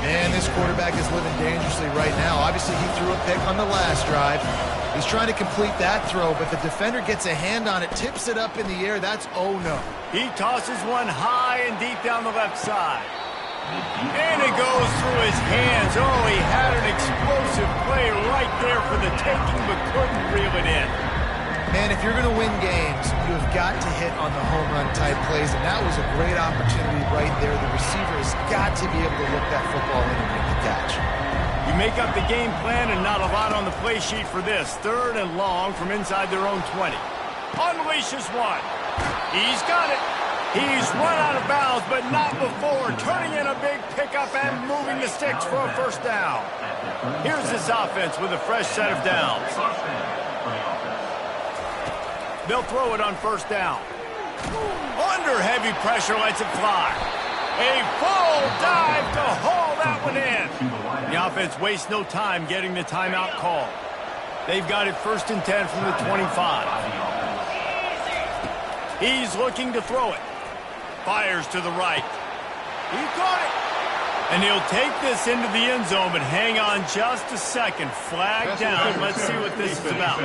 Man, this quarterback is living dangerously right now. Obviously, he threw a pick on the last drive. He's trying to complete that throw, but the defender gets a hand on it, tips it up in the air. That's oh no. He tosses one high and deep down the left side. And it goes through his hands. Oh, he had an explosive play right there for the taking, but couldn't reel it in. Man, if you're going to win games, you have got to hit on the home run type plays, and that was a great opportunity right there. The receiver has got to be able to look that football in and make the catch. You make up the game plan and not a lot on the play sheet for this. 3rd and long from inside their own 20. Unleashes one. He's got it. He's run out of bounds, but not before. Turning in a big pickup and moving the sticks for a 1st down. Here's this offense with a fresh set of downs. They'll throw it on first down. Under heavy pressure, lets it fly. A full dive to haul that one in. The offense wastes no time getting the timeout call. They've got it 1st and 10 from the 25. He's looking to throw it. Fires to the right. He caught it. And he'll take this into the end zone, but hang on just a second. Flag down. Let's see what this is about.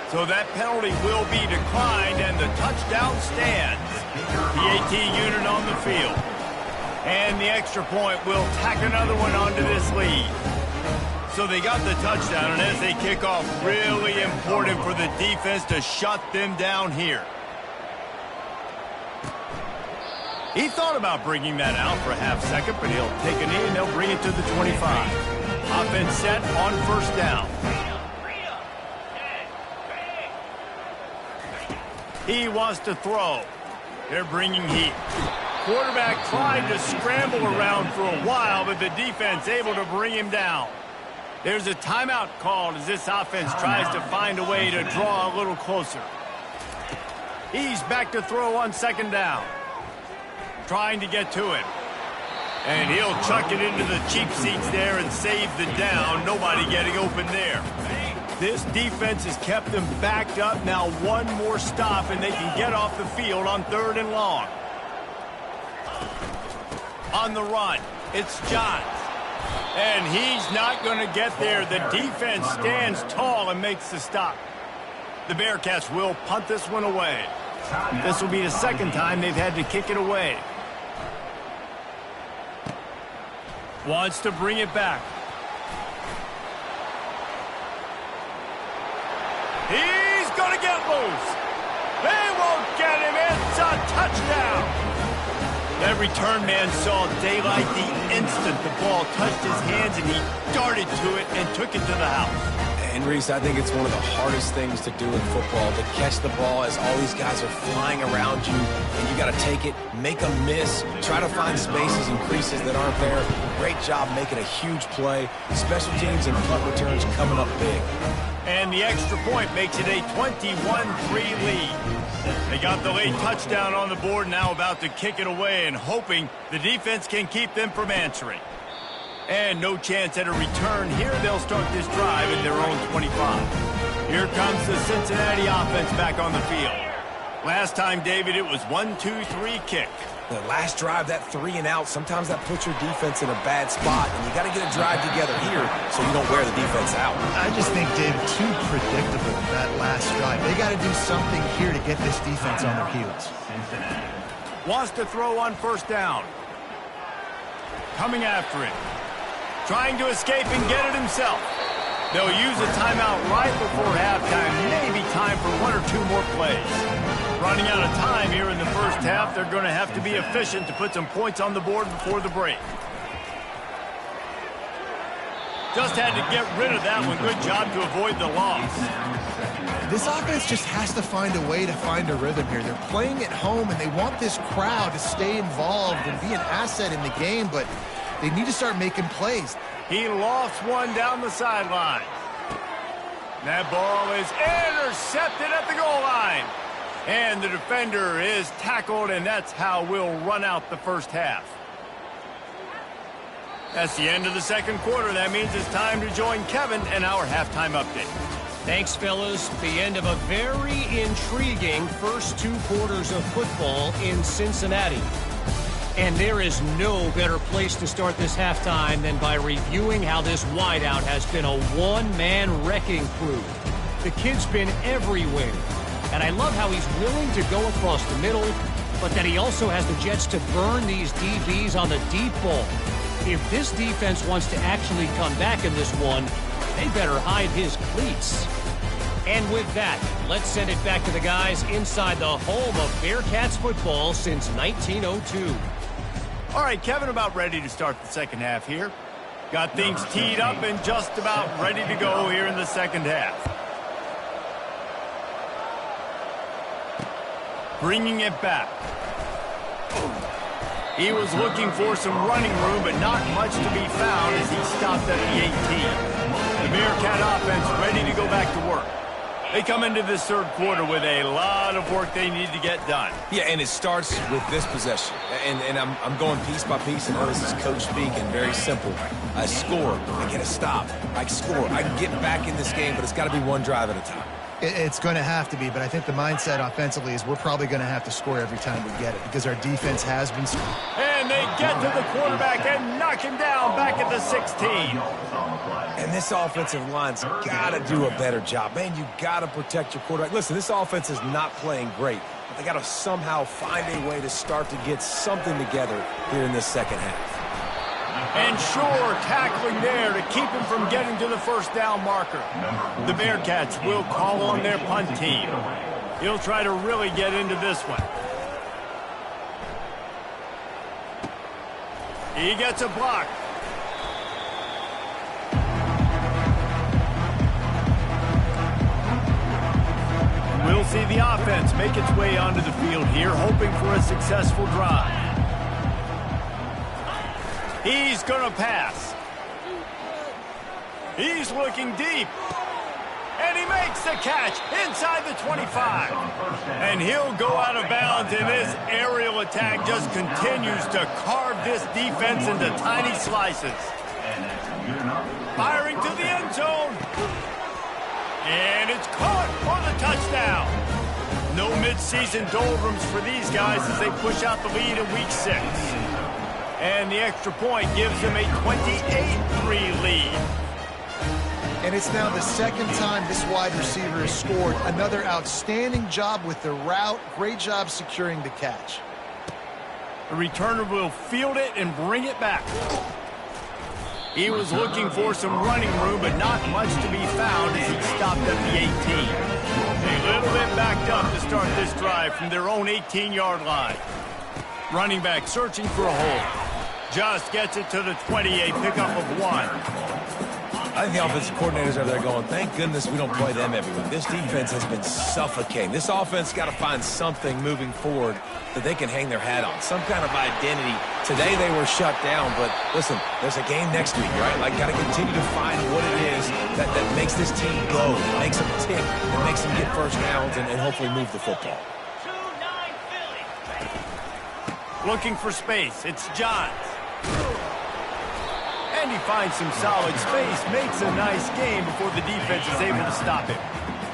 So that penalty will be declined, and the touchdown stands. PAT unit on the field. And the extra point will tack another one onto this lead. So they got the touchdown, and as they kick off, really important for the defense to shut them down here. He thought about bringing that out for a half second, but he'll take a knee and they'll bring it to the 25. Offense set on first down. He wants to throw. They're bringing heat. Quarterback tried to scramble around for a while, but the defense able to bring him down. There's a timeout called as this offense tries to find a way to draw a little closer. He's back to throw on second down. Trying to get to it. And he'll chuck it into the cheap seats there and save the down. Nobody getting open there. This defense has kept them backed up. Now one more stop and they can get off the field on 3rd and long. On the run, it's Johns. And he's not going to get there. The defense stands tall and makes the stop. The Bearcats will punt this one away. This will be the second time they've had to kick it away. Wants to bring it back. He's going to get loose. They won't get him. It's a touchdown. That return man saw daylight the instant the ball touched his hands, and he darted to it and took it to the house. And Reese, I think it's one of the hardest things to do in football, to catch the ball as all these guys are flying around you, and you got to take it, make a miss, try to find spaces and creases that aren't there. Great job making a huge play. Special teams and punt returns coming up big. And the extra point makes it a 21-3 lead. They got the late touchdown on the board, now about to kick it away and hoping the defense can keep them from answering. And no chance at a return here. They'll start this drive at their own 25. Here comes the Cincinnati offense back on the field. Last time, David, it was 1-2-3 kick. The last drive, that 3 and out, sometimes that puts your defense in a bad spot, and you got to get a drive together here so you don't wear the defense out. I just think, David, too predictable that last drive. They got to do something here to get this defense on their heels. Wants to throw on first down. Coming after it. Trying to escape and get it himself. They'll use a timeout right before halftime. Maybe time for 1 or 2 more plays. Running out of time here in the first half. They're going to have to be efficient to put some points on the board before the break. Just had to get rid of that one. Good job to avoid the loss. This offense just has to find a way to find a rhythm here. They're playing at home, and they want this crowd to stay involved and be an asset in the game, but they need to start making plays. He lost one down the sideline. That ball is intercepted at the goal line. And the defender is tackled, and that's how we'll run out the first half. That's the end of the second quarter. That means it's time to join Kevin and our halftime update. Thanks, fellas. The end of a very intriguing first 2 quarters of football in Cincinnati. And there is no better place to start this halftime than by reviewing how this wideout has been a one-man wrecking crew. The kid's been everywhere. And I love how he's willing to go across the middle, but that he also has the jets to burn these DBs on the deep ball. If this defense wants to actually come back in this one, they better hide his cleats. And with that, let's send it back to the guys inside the home of Bearcats football since 1902. All right, Kevin, about ready to start the second half here. Got things teed up and just about ready to go here in the second half. Bringing it back. He was looking for some running room, but not much to be found as he stopped at the 18. The Bearcat offense ready to go back to work. They come into this third quarter with a lot of work they need to get done. Yeah, and it starts with this possession. And I'm going piece by piece. I know this is coach speak and very simple. I score. I get a stop. I score. I can get back in this game, but it's got to be one drive at a time. It's going to have to be, but I think the mindset offensively is we're probably going to have to score every time we get it because our defense has been scoring. And they get to the quarterback and knock him down back at the 16. And this offensive line's got to do a better job. Man, you got to protect your quarterback. Listen, this offense is not playing great, but they got to somehow find a way to start to get something together here in this second half. And sure, tackling there to keep him from getting to the first down marker. The Bearcats will call on their punt team. He'll try to really get into this one. He gets a block. We'll see the offense make its way onto the field here, hoping for a successful drive. He's going to pass. He's looking deep. And he makes the catch inside the 25. And he'll go out of bounds, and this aerial attack just continues to carve this defense into tiny slices. Firing to the end zone. And it's caught for the touchdown. No midseason doldrums for these guys as they push out the lead in week 6. And the extra point gives them a 28-3 lead. And it's now the second time this wide receiver has scored. Another outstanding job with the route. Great job securing the catch. The returner will field it and bring it back. He was looking for some running room, but not much to be found as he stopped at the 18. A little bit backed up to start this drive from their own 18-yard line. Running back searching for a hole. Just gets it to the 20, a pickup of 1. I think the offensive coordinators are there going, thank goodness we don't play them every week. This defense has been suffocating. This offense got to find something moving forward that they can hang their hat on, some kind of identity. Today they were shut down, but listen, there's a game next week, right? Like, got to continue to find what it is that makes this team go, that makes them tick, that makes them get first downs and hopefully move the football. Looking for space. It's Johns. And he finds some solid space, makes a nice game before the defense is able to stop him.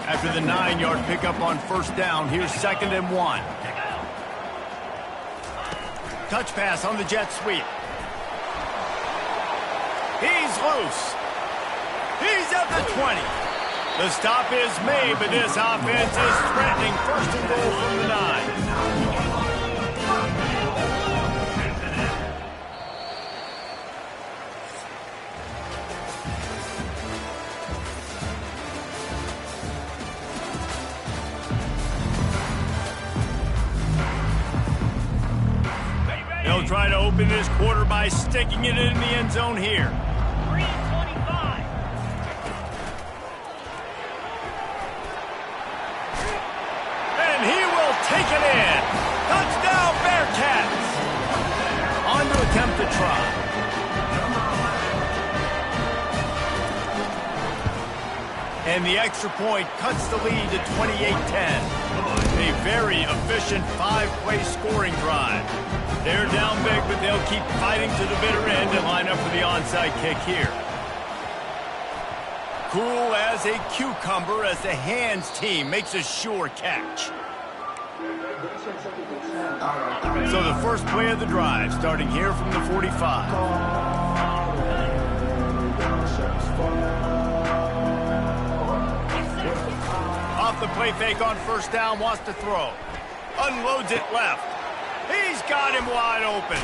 After the 9-yard pickup on first down, here's 2nd and 1. Touch pass on the jet sweep. He's loose. He's at the 20. The stop is made, but this offense is threatening 1st and goal from the 9. They'll try to open this quarter by sticking it in the end zone here. 3:25. And he will take it in. Touchdown, Bearcats. On to attempt the try. And the extra point cuts the lead to 28-10. A very efficient 5-play scoring drive. They're down big, but they'll keep fighting to the bitter end and line up for the onside kick here. Cool as a cucumber as the hands team makes a sure catch. So the first play of the drive starting here from the 45. Off the play fake on first down, wants to throw. Unloads it left. He's got him wide open.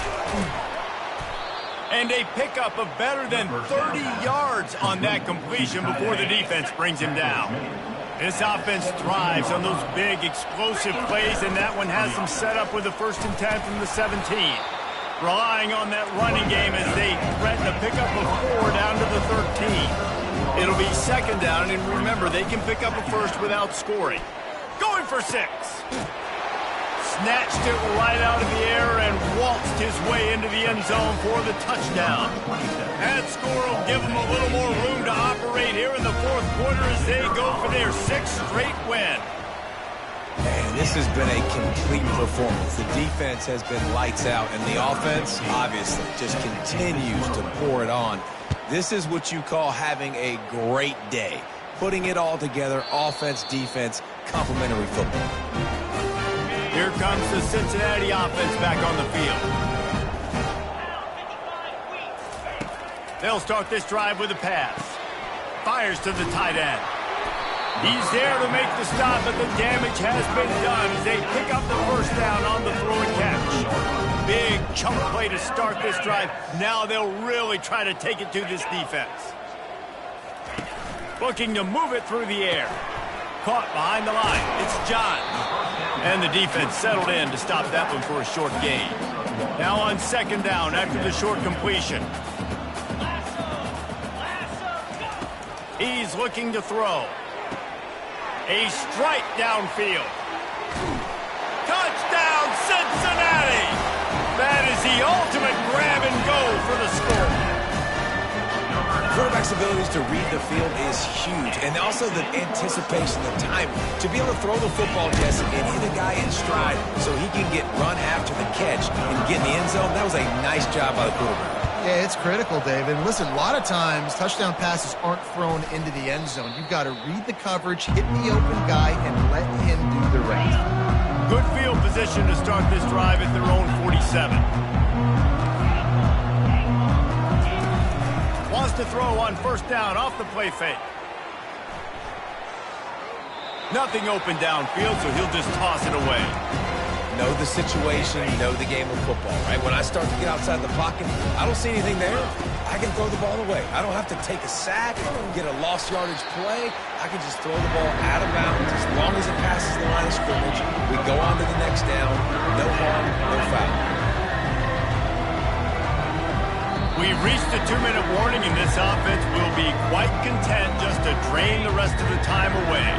And a pickup of better than 30 yards on that completion before the defense brings him down. This offense thrives on those big, explosive plays, and that one has them set up with a 1st and 10 from the 17. Relying on that running game as they threaten a pickup of 4 down to the 13. It'll be 2nd down, and remember, they can pick up a 1st without scoring. Going for 6. snatched it right out of the air and waltzed his way into the end zone for the touchdown. That score will give them a little more room to operate here in the fourth quarter as they go for their 6th straight win. Man, this has been a complete performance. The defense has been lights out, and the offense, obviously, just continues to pour it on. This is what you call having a great day. Putting it all together, offense, defense, complementary football. Here comes the Cincinnati offense back on the field. They'll start this drive with a pass. Fires to the tight end. He's there to make the stop, but the damage has been done as they pick up the first down on the throw and catch. Big chunk play to start this drive. Now they'll really try to take it to this defense. Looking to move it through the air. Caught behind the line. It's John. And the defense settled in to stop that one for a short gain. Now on second down after the short completion. He's looking to throw. A strike downfield. Touchdown, Cincinnati! That is the ultimate grab and go for the score. Quarterback's abilities to read the field is huge, and also the anticipation, the time to be able to throw the football, Jesse, and hit a guy in stride so he can get run after the catch and get in the end zone. That was a nice job by the quarterback. Yeah, it's critical, David. Listen, a lot of times touchdown passes aren't thrown into the end zone. You've got to read the coverage, hit the open guy, and let him do the rest. Good field position to start this drive at their own 47. Wants to throw on first down off the play fake. Nothing open downfield, so he'll just toss it away. Know the situation, know the game of football, right? When I start to get outside the pocket, I don't see anything there. I can throw the ball away. I don't have to take a sack, get a lost yardage play. I can just throw the ball out of bounds as long as it passes the line of scrimmage. We go on to the next down. No harm, no foul. We've reached the 2-minute warning, and this offense will be quite content just to drain the rest of the time away.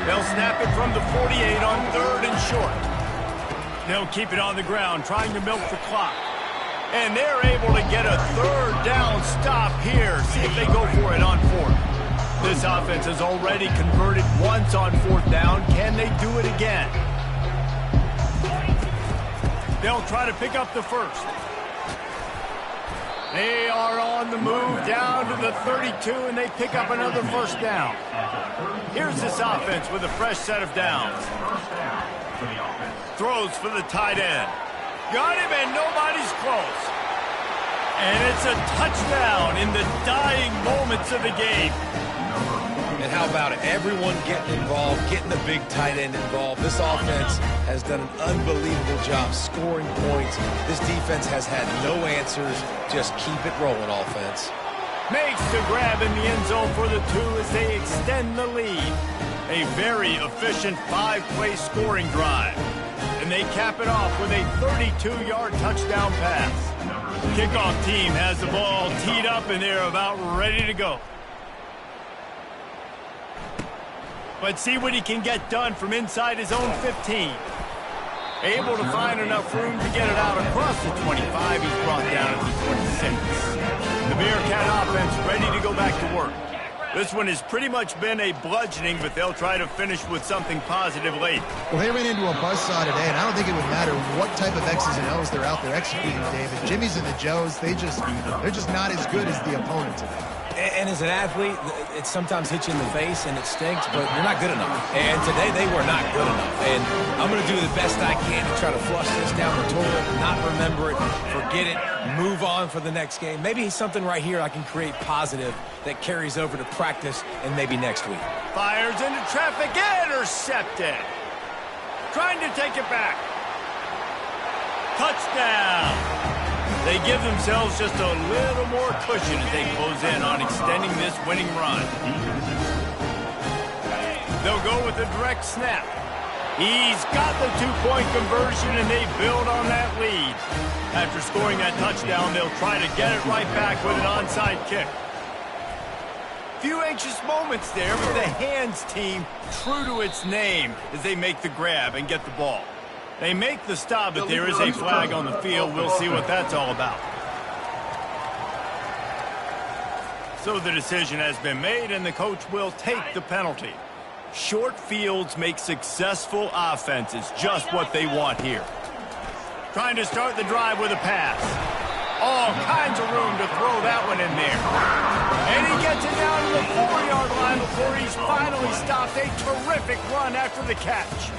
They'll snap it from the 48 on 3rd and short. They'll keep it on the ground, trying to milk the clock. And they're able to get a 3rd down stop here. See if they go for it on 4th. This offense has already converted once on 4th down. Can they do it again? They'll try to pick up the first. They are on the move down to the 32, and they pick up another first down. Here's this offense with a fresh set of downs. Throws for the tight end. Got him, and nobody's close. And it's a touchdown in the dying moments of the game. And how about it? Everyone getting involved, getting the big tight end involved. This offense has done an unbelievable job scoring points. This defense has had no answers. Just keep it rolling, offense. Makes the grab in the end zone for the 2 as they extend the lead. A very efficient 5-play scoring drive. And they cap it off with a 32-yard touchdown pass. Kickoff team has the ball teed up, and they're about ready to go. Let's see what he can get done from inside his own 15. Able to find enough room to get it out across the 25. He's brought down at the 26. The Bearcat offense ready to go back to work. This one has pretty much been a bludgeoning, but they'll try to finish with something positive late. Well, they ran into a buzzsaw today, and I don't think it would matter what type of X's and O's they're out there executing, David. Jimmy's and the Joes, they're just not as good as the opponent today. And as an athlete, it sometimes hits you in the face and it stinks, but you're not good enough. And today they were not good enough. And I'm going to do the best I can to try to flush this down the toilet, not remember it, forget it, move on for the next game. Maybe something right here I can create positive that carries over to practice and maybe next week. Fires into traffic, intercepted. Trying to take it back. Touchdown. They give themselves just a little more cushion as they close in on extending this winning run. They'll go with a direct snap. He's got the 2-point conversion, and they build on that lead. After scoring that touchdown, they'll try to get it right back with an onside kick. Few anxious moments there, but the hands team true to its name as they make the grab and get the ball. They make the stop, but there is a flag on the field. We'll see what that's all about. So the decision has been made, and the coach will take the penalty. Short fields make successful offenses just what they want here. Trying to start the drive with a pass. All kinds of room to throw that one in there. And he gets it down to the 4-yard line before he's finally stopped. A terrific run after the catch.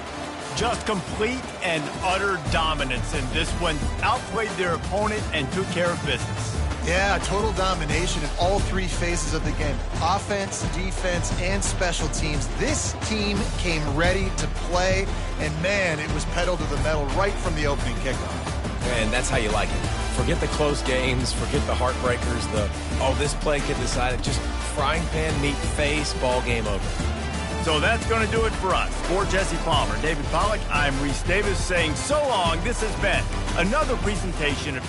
Just complete and utter dominance, and this one outplayed their opponent and took care of business. Yeah, total domination in all three phases of the game. Offense, defense, and special teams. This team came ready to play, and man, it was pedal to the metal right from the opening kickoff. And that's how you like it. Forget the close games, forget the heartbreakers, this play could decide it. Just frying pan, meat face, ball game over. So that's going to do it for us. For Jesse Palmer, David Pollack, I'm Reese Davis saying so long. This has been another presentation of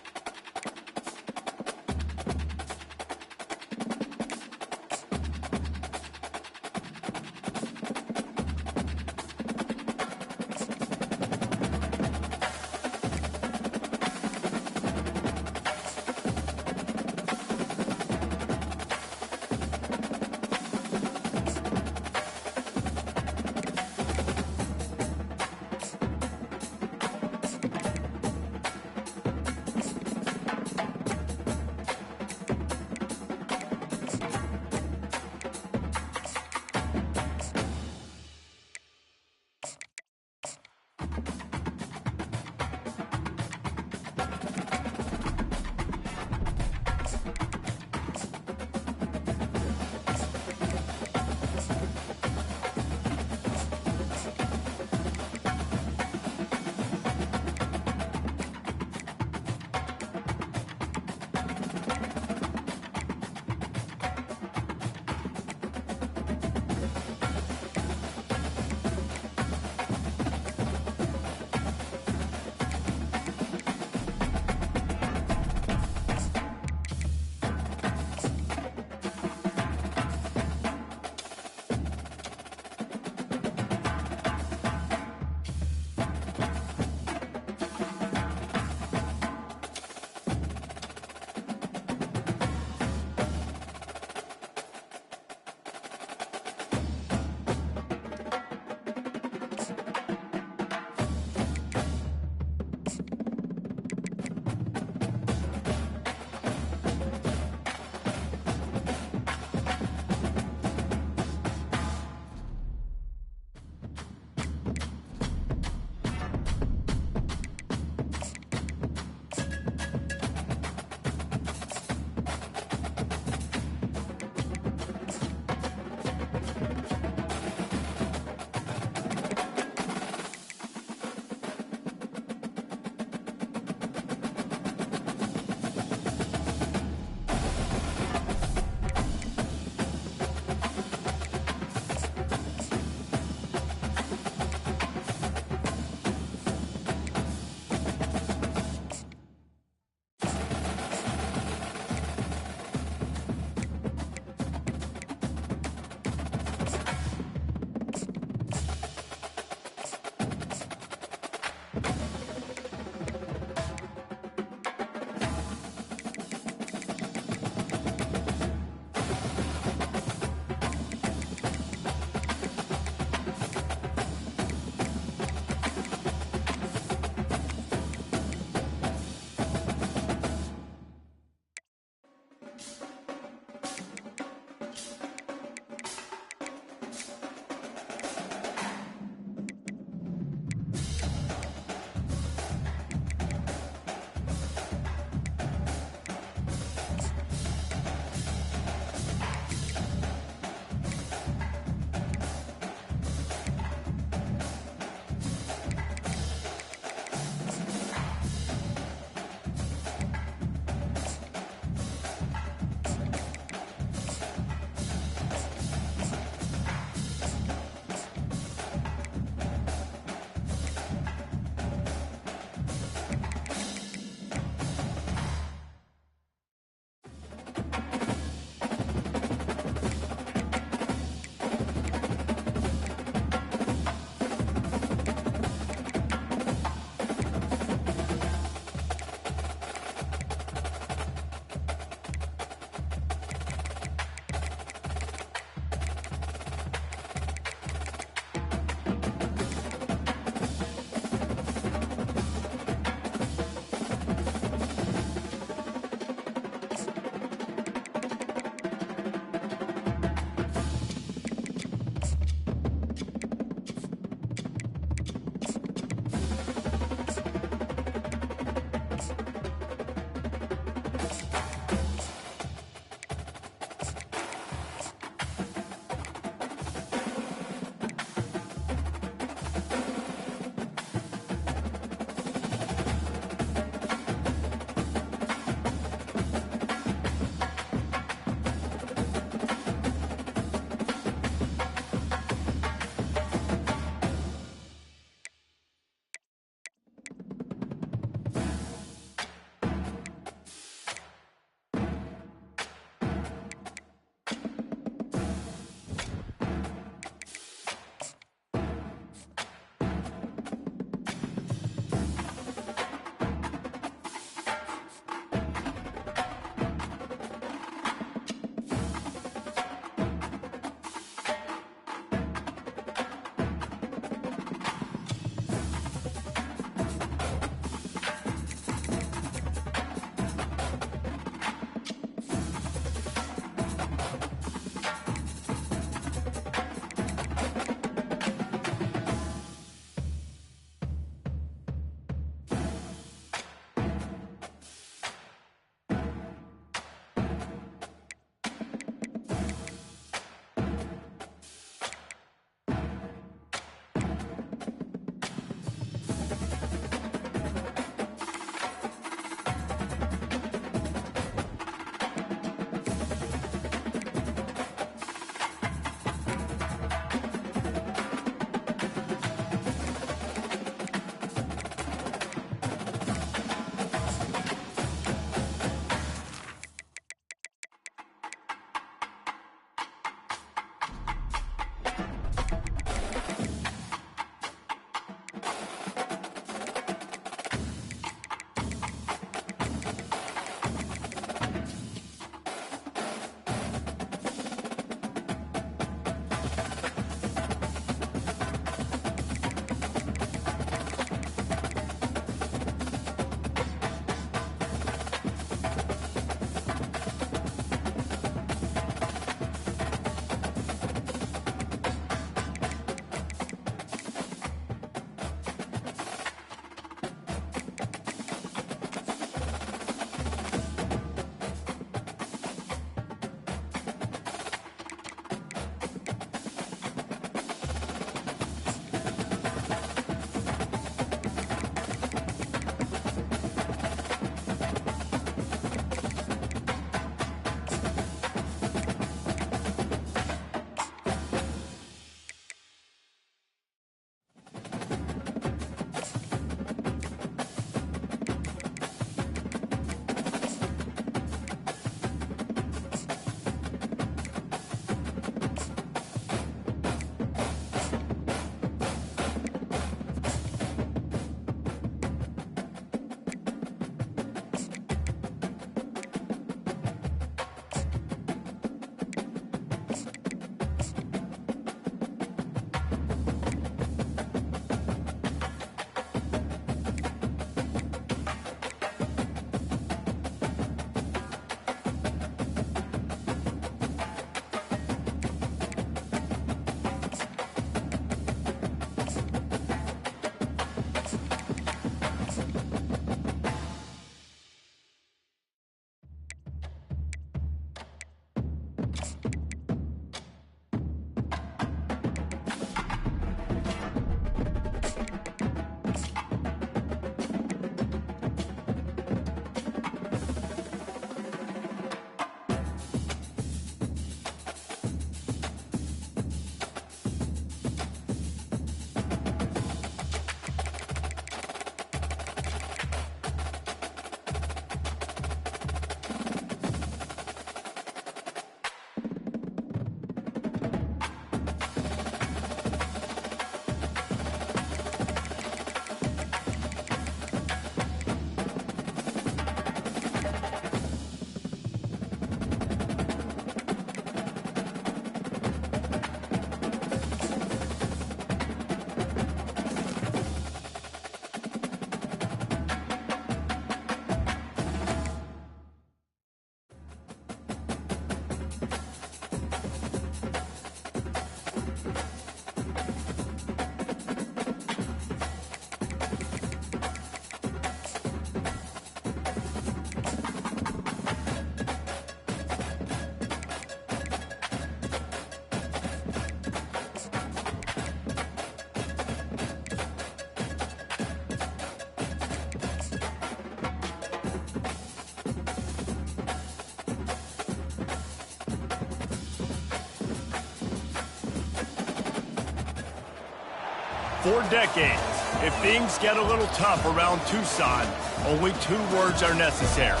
For decades, if things get a little tough around Tucson, only 2 words are necessary.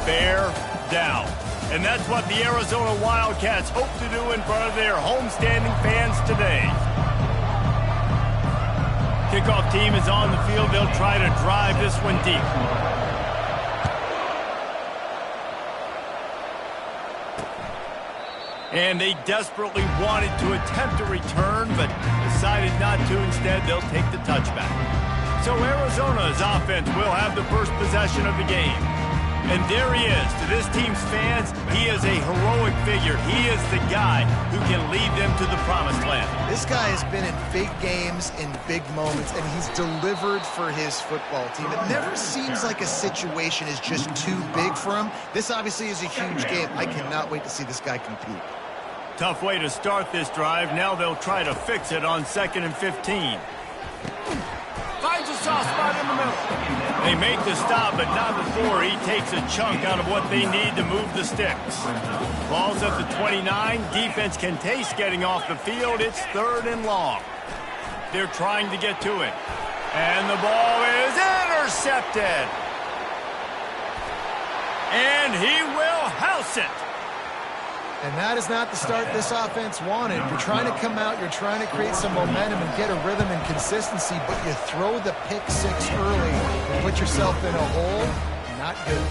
Bear down. And that's what the Arizona Wildcats hope to do in front of their homestanding fans today. Kickoff team is on the field. They'll try to drive this one deep. And they desperately wanted to attempt a return, but decided not to. Instead, they'll take the touchback. So Arizona's offense will have the first possession of the game. And there he is. To this team's fans, he is a heroic figure. He is the guy who can lead them to the promised land. This guy has been in big games, in big moments, and he's delivered for his football team. It never seems like a situation is just too big for him. This obviously is a huge game. I cannot wait to see this guy compete. Tough way to start this drive. Now they'll try to fix it on 2nd and 15. Finds a soft spot in the middle. They make the stop, but not before he takes a chunk out of what they need to move the sticks. Ball's at the 29. Defense can taste getting off the field. It's 3rd and long. They're trying to get to it. And the ball is intercepted. And he will house it. And that is not the start this offense wanted. You're trying to come out, you're trying to create some momentum and get a rhythm and consistency, but you throw the pick 6 early and put yourself in a hole. Not good.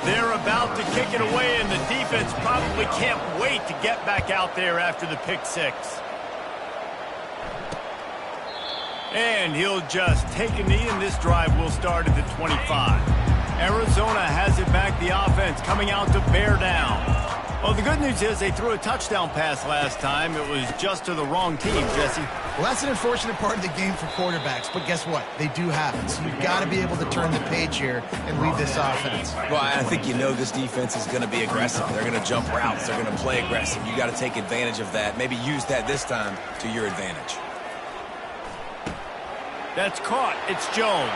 They're about to kick it away, and the defense probably can't wait to get back out there after the pick 6. And he'll just take a knee, and this drive will start at the 25. Arizona has it back, the offense coming out to bear down. Well, the good news is they threw a touchdown pass last time. It was just to the wrong team, Jesse. Well, that's an unfortunate part of the game for quarterbacks, but guess what? They do have it. So you've got to be able to turn the page here and lead this offense. Well, I think you know this defense is going to be aggressive. They're going to jump routes. They're going to play aggressive. You got to take advantage of that. Maybe use that this time to your advantage. That's caught. It's Jones.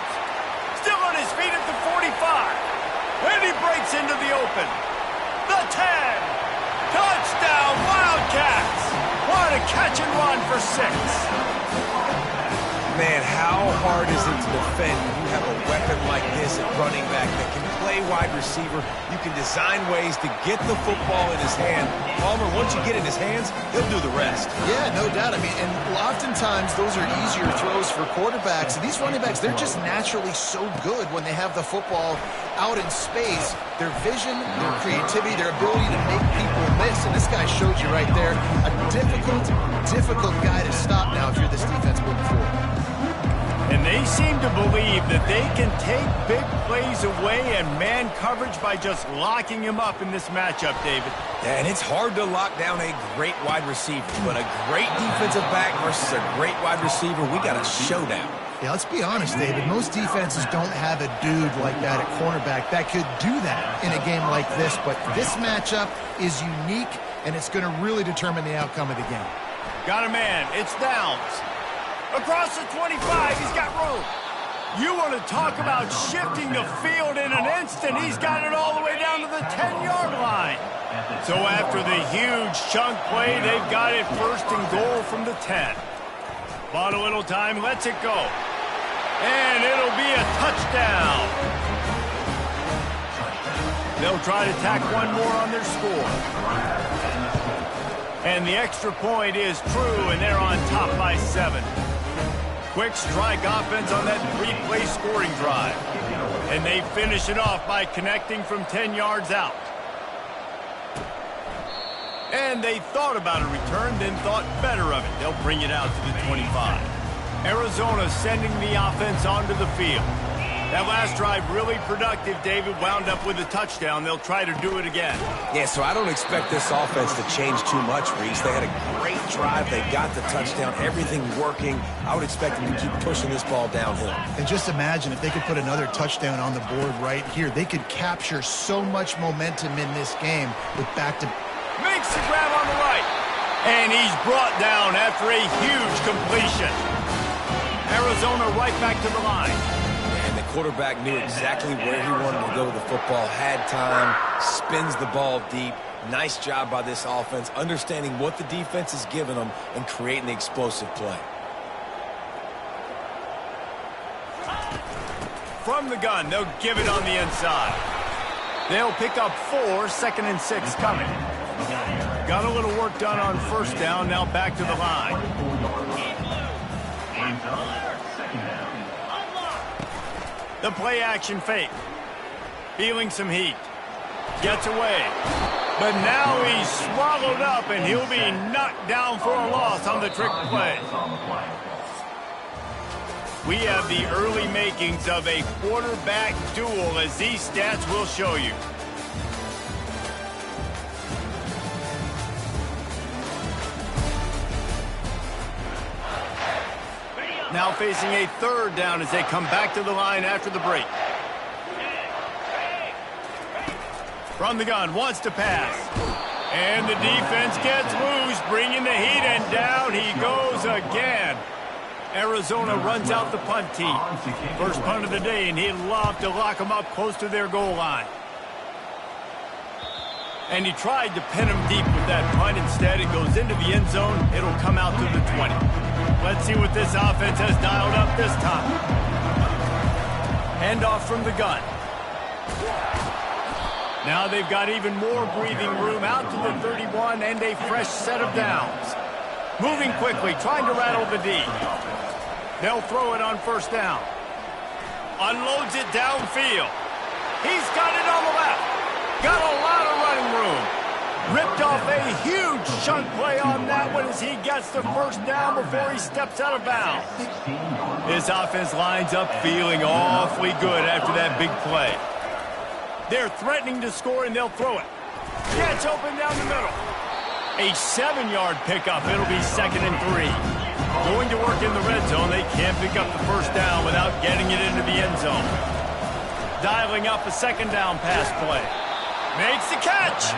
Still on his feet at the 45. And he breaks into the open. The 10. Touchdown, Wildcats! What a catch and run for 6. Man, how hard is it to defend when you have a weapon like this at running back that can play wide receiver? You can design ways to get the football in his hand. Palmer, once you get it in his hands, he'll do the rest. Yeah, no doubt. I mean, and oftentimes those are easier throws for quarterbacks. And these running backs, they're just naturally so good when they have the football out in space. Their vision, their creativity, their ability to make people miss. And this guy showed you right there, a difficult guy to stop now if you're this defense moving forward. And they seem to believe that they can take big plays away and man coverage by just locking him up in this matchup, David. Yeah, and it's hard to lock down a great wide receiver, but a great defensive back versus a great wide receiver, we got a showdown. Yeah, let's be honest, David. Most defenses don't have a dude like that at cornerback that could do that in a game like this, but this matchup is unique, and it's going to really determine the outcome of the game. Got a man. It's Downs. Across the 25, he's got room. You want to talk about shifting the field in an instant. He's got it all the way down to the 10-yard line. So after the huge chunk play, they've got it 1st and goal from the 10. Bought a little time, lets it go. And it'll be a touchdown. They'll try to tack one more on their score. And the extra point is true, and they're on top by 7. Quick strike offense on that 3-play scoring drive. And they finish it off by connecting from 10 yards out. And they thought about a return, then thought better of it. They'll bring it out to the 25. Arizona sending the offense onto the field. That last drive really productive, David, wound up with a touchdown. They'll try to do it again. Yeah, so I don't expect this offense to change too much, Reese. They had a great drive. They got the touchdown, everything working. I would expect them to keep pushing this ball downhill. And just imagine if they could put another touchdown on the board right here. They could capture so much momentum in this game with back-to... Makes the grab on the right. And he's brought down after a huge completion. Arizona right back to the line. Quarterback knew exactly where he wanted to go with the football, had time, spins the ball deep. Nice job by this offense, understanding what the defense is giving them and creating the explosive play. from the gun. They'll give it on the inside. They'll pick up 4, 2nd and 6 coming. Got a little work done on first down, now back to the line. The play action fake. Feeling some heat. Gets away. But now he's swallowed up and he'll be knocked down for a loss on the trick play. We have the early makings of a quarterback duel, as these stats will show you. Now facing a 3rd down as they come back to the line after the break. From the gun, wants to pass. And the defense gets loose, bringing the heat, and down he goes again. Arizona runs out the punt team. First punt of the day, and he'd love to lock them up close to their goal line. And he tried to pin him deep with that punt. Instead, it goes into the end zone. It'll come out to the 20. Let's see what this offense has dialed up this time. Handoff from the gun. Now they've got even more breathing room out to the 31 and a fresh set of downs. Moving quickly, trying to rattle the D. They'll throw it on first down. Unloads it downfield. He's got it on the left. Got a lot of running room. Ripped off a huge chunk play on that one as he gets the first down before he steps out of bounds. His offense lines up feeling awfully good after that big play. They're threatening to score, and they'll throw it. Gets open down the middle. A 7-yard pickup. It'll be 2nd and 3. Going to work in the red zone. They can't pick up the first down without getting it into the end zone. Dialing up a 2nd down pass play. Makes the catch.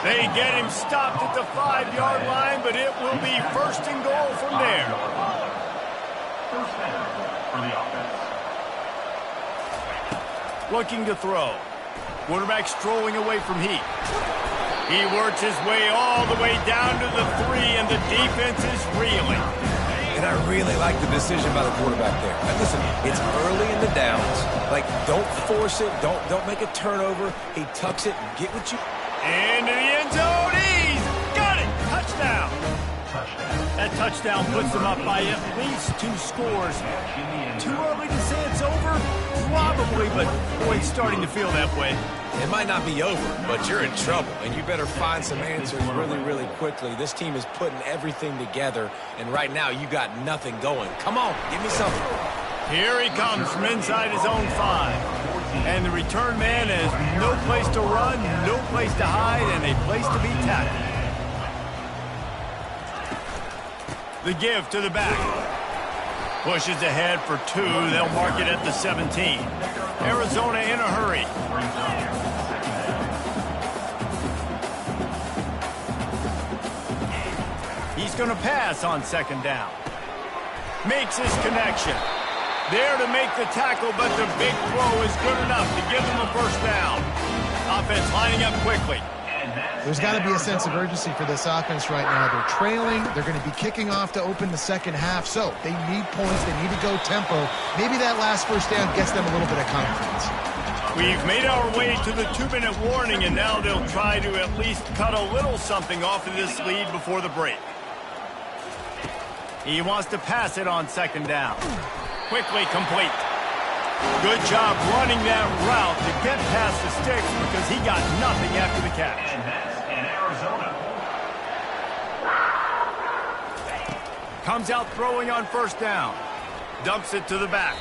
They get him stopped at the 5-yard line, but it will be 1st and goal from there. First down for the offense. Looking to throw. Quarterback strolling away from heat. He works his way all the way down to the 3, and the defense is reeling. And I really like the decision by the quarterback there. Now, listen, it's early in the downs. Like, don't force it. Don't make a turnover. He tucks it. Get what you... Into the end zone. He's got it. Touchdown. That touchdown puts them up by at least 2 scores. Too early to say it's over? Probably, but boy, it's starting to feel that way. It might not be over, but you're in trouble, and you better find some answers really, really quickly. This team is putting everything together, and right now you got nothing going. Come on, give me something. Here he comes from inside his own 5. And the return man has no place to run, no place to hide, and a place to be tackled. The give to the back. Pushes ahead for 2. They'll mark it at the 17. Arizona in a hurry. He's going to pass on 2nd down. Makes his connection. There to make the tackle, but the big throw is good enough to give them a first down. Offense lining up quickly. There's got to be a sense of urgency for this offense right now. They're trailing. They're going to be kicking off to open the second half. So they need points. They need to go tempo. Maybe that last first down gets them a little bit of confidence. We've made our way to the 2-minute warning, and now they'll try to at least cut a little something off of this lead before the break. He wants to pass it on 2nd down. Quickly complete. Good job running that route to get past the sticks because he got nothing after the catch. And that's in Arizona. Comes out throwing on first down. Dumps it to the back.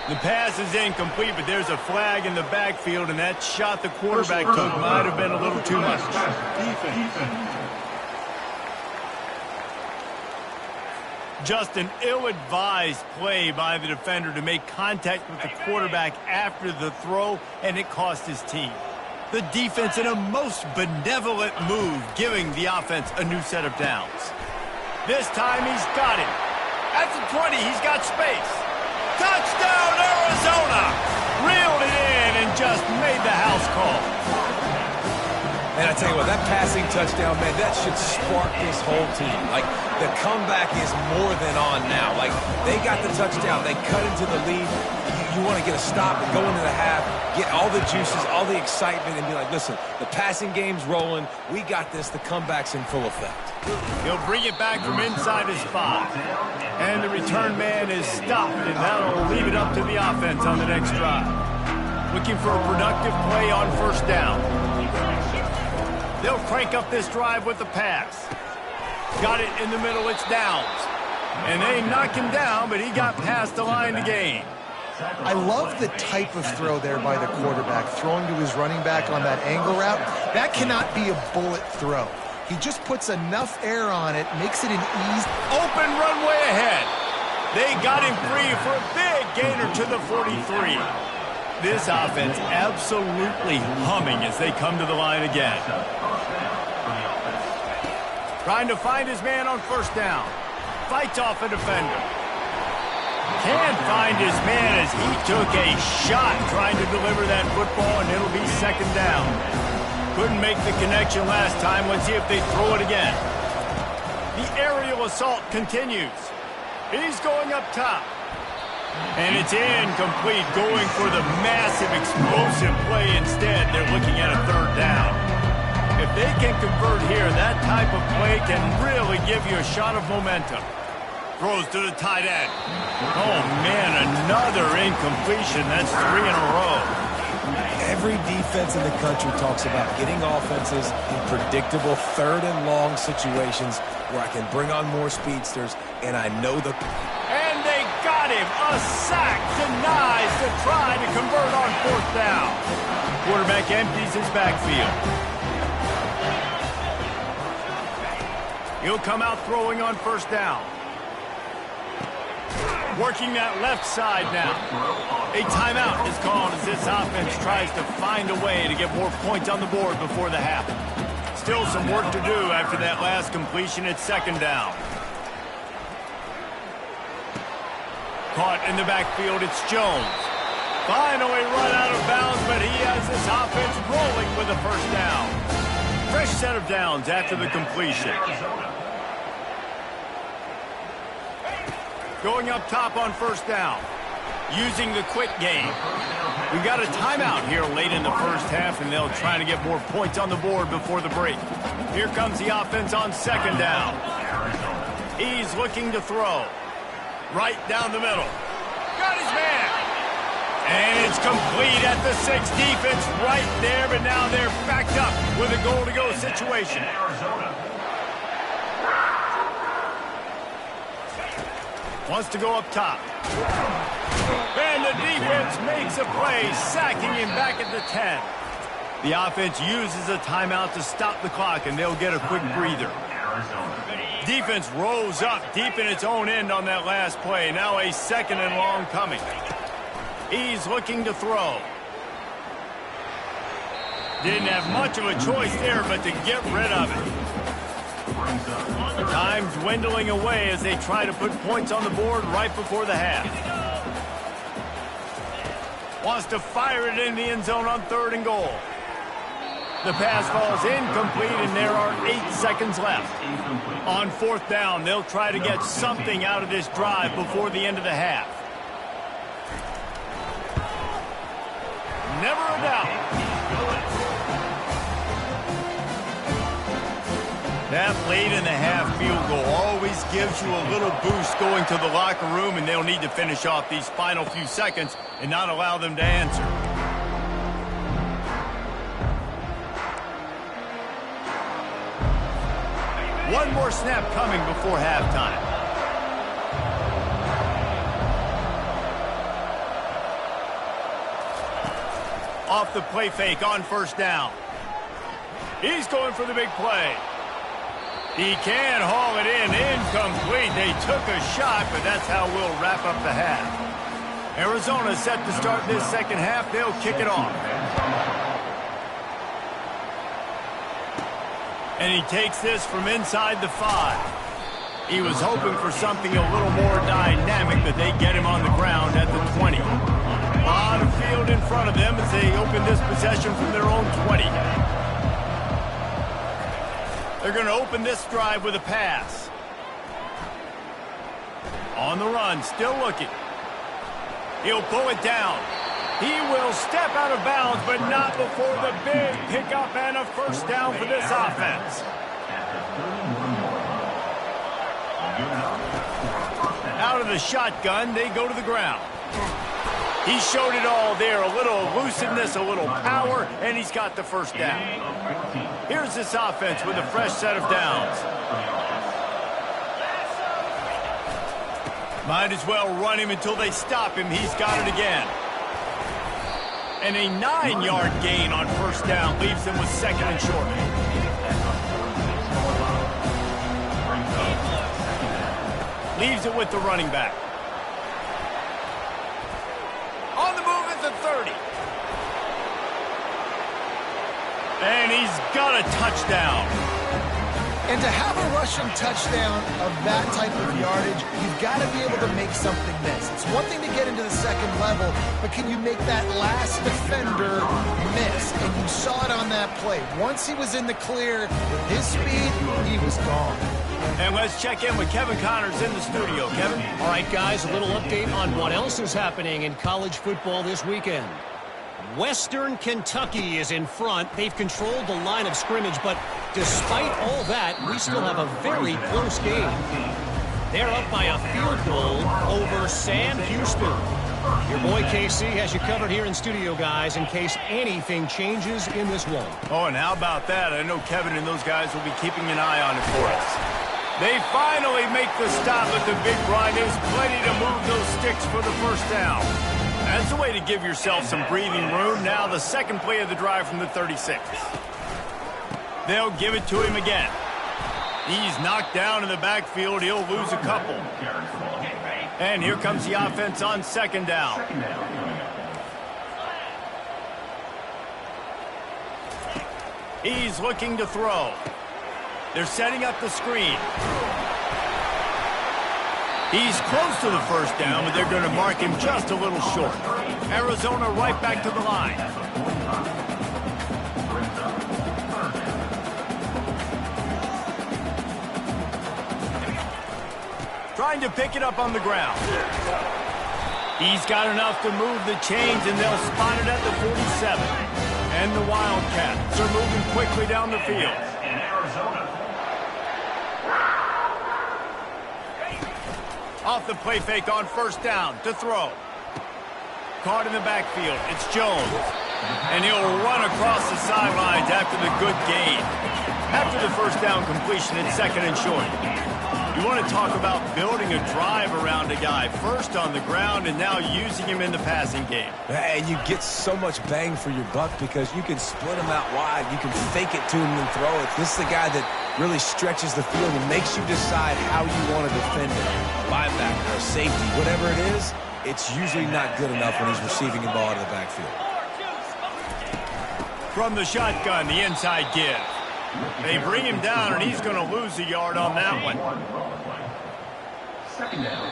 The pass is incomplete, but there's a flag in the backfield, and that shot the quarterback took might have been a little too much. Just an ill-advised play by the defender to make contact with the quarterback after the throw, and it cost his team. The defense in a most benevolent move, giving the offense a new set of downs. This time he's got him. At the 20, he's got space. Touchdown, Arizona! Reeled it in and just made the house call. And I tell you what, that passing touchdown, man, that should spark this whole team. Like, the comeback is more than on now. Like, they got the touchdown. They cut into the lead. you want to get a stop and go into the half, get all the juices, all the excitement, and be like, listen, the passing game's rolling. We got this. The comeback's in full effect. He'll bring it back from inside his 5. And the return man is stopped, and that'll leave it up to the offense on the next drive. Looking for a productive play on first down. They'll crank up this drive with the pass. Got it in the middle, it's Downs. And they knock him down, but he got past the line to gain. I love the type of throw there by the quarterback, throwing to his running back on that angle route. That cannot be a bullet throw. He just puts enough air on it, makes it an easy. Open runway ahead. They got him free for a big gainer to the 43. This offense absolutely humming as they come to the line again. Trying to find his man on first down. Fights off a defender. Can't find his man as he took a shot trying to deliver that football, and it'll be second down. Couldn't make the connection last time. Let's see if they throw it again. The aerial assault continues. He's going up top. And it's incomplete, going for the massive explosive play instead. They're looking at a third down. If they can convert here, that type of play can really give you a shot of momentum. Throws to the tight end. Oh, man, another incompletion. That's 3 in a row. Every defense in the country talks about getting offenses in predictable third and long situations where I can bring on more speedsters, and I know the... And they got him. A sack denies the try to convert on fourth down. Quarterback empties his backfield. He'll come out throwing on first down. Working that left side now. A timeout is called as this offense tries to find a way to get more points on the board before the half. Still some work to do after that last completion. It's second down. Caught in the backfield, it's Jones. Finally run out of bounds, but he has this offense rolling with a first down. Fresh set of downs after the completion. Going up top on first down. Using the quick game. We got a timeout here late in the first half, and they'll try to get more points on the board before the break. Here comes the offense on second down. He's looking to throw. Right down the middle. Got his man. And it's complete at the 6. Defense right there, but now they're backed up with a goal-to-go situation. Wants to go up top. And the defense makes a play, sacking him back at the 10. The offense uses a timeout to stop the clock, and they'll get a quick breather. Defense rose up deep in its own end on that last play. Now a second and long coming. He's looking to throw. Didn't have much of a choice there but to get rid of it. Time dwindling away as they try to put points on the board right before the half. Wants to fire it in the end zone on third and goal. The pass falls incomplete, and there are 8 seconds left. On fourth down, they'll try to get something out of this drive before the end of the half. Never a doubt. That late in the half field goal always gives you a little boost going to the locker room, and they'll need to finish off these final few seconds and not allow them to answer. One more snap coming before halftime. Off the play fake on first down. He's going for the big play. He can haul it in. Incomplete. They took a shot, but that's how we'll wrap up the half. Arizona set to start this second half. They'll kick it off. And he takes this from inside the 5. He was hoping for something a little more dynamic, but they get him on the ground at the 20. A lot of field in front of them as they open this possession from their own 20. They're going to open this drive with a pass. On the run, still looking. He'll pull it down. He will step out of bounds, but not before the big pickup and a first down for this offense. Out of the shotgun, they go to the ground. He showed it all there, a little elusiveness, a little power, and he's got the first down. Here's this offense with a fresh set of downs. Might as well run him until they stop him. He's got it again. And a 9-yard gain on first down leaves them with second and short. Leaves it with the running back. On the move at the 30. And he's got a touchdown. And to have a rushing touchdown of that type of yardage, you've got to be able to make something miss. It's one thing to get into the second level, but can you make that last defender miss? And you saw it on that play. Once he was in the clear, with his speed, he was gone. And let's check in with Kevin Connors in the studio. Kevin? All right, guys, a little update on what else is happening in college football this weekend. Western Kentucky is in front. They've controlled the line of scrimmage, but despite all that, we still have a very close game. They're up by a field goal over Sam Houston. Your boy KC has you covered here in studio, guys, in case anything changes in this one. Oh, and how about that? I know Kevin and those guys will be keeping an eye on it for us. They finally make the stop at the big run. There's plenty to move those sticks for the first down. That's a way to give yourself some breathing room. Now the second play of the drive from the 36. They'll give it to him again. He's knocked down in the backfield. He'll lose a couple. And here comes the offense on second down. He's looking to throw. They're setting up the screen. He's close to the first down, but they're going to mark him just a little short. Arizona right back to the line. Trying to pick it up on the ground. He's got enough to move the chains, and they'll spot it at the 47. And the Wildcats are moving quickly down the field. Off the play fake on first down to throw. Caught in the backfield. It's Jones. And he'll run across the sidelines after the good gain. After the first down completion, it's second and short. You want to talk about building a drive around a guy. First on the ground and now using him in the passing game. And you get so much bang for your buck because you can split him out wide. You can fake it to him and throw it. This is the guy that really stretches the field and makes you decide how you want to defend it. Linebacker, safety, whatever it is, it's usually not good enough when he's receiving the ball out of the backfield. From the shotgun, the inside give. They bring him down, and he's going to lose a yard on that one. Second down.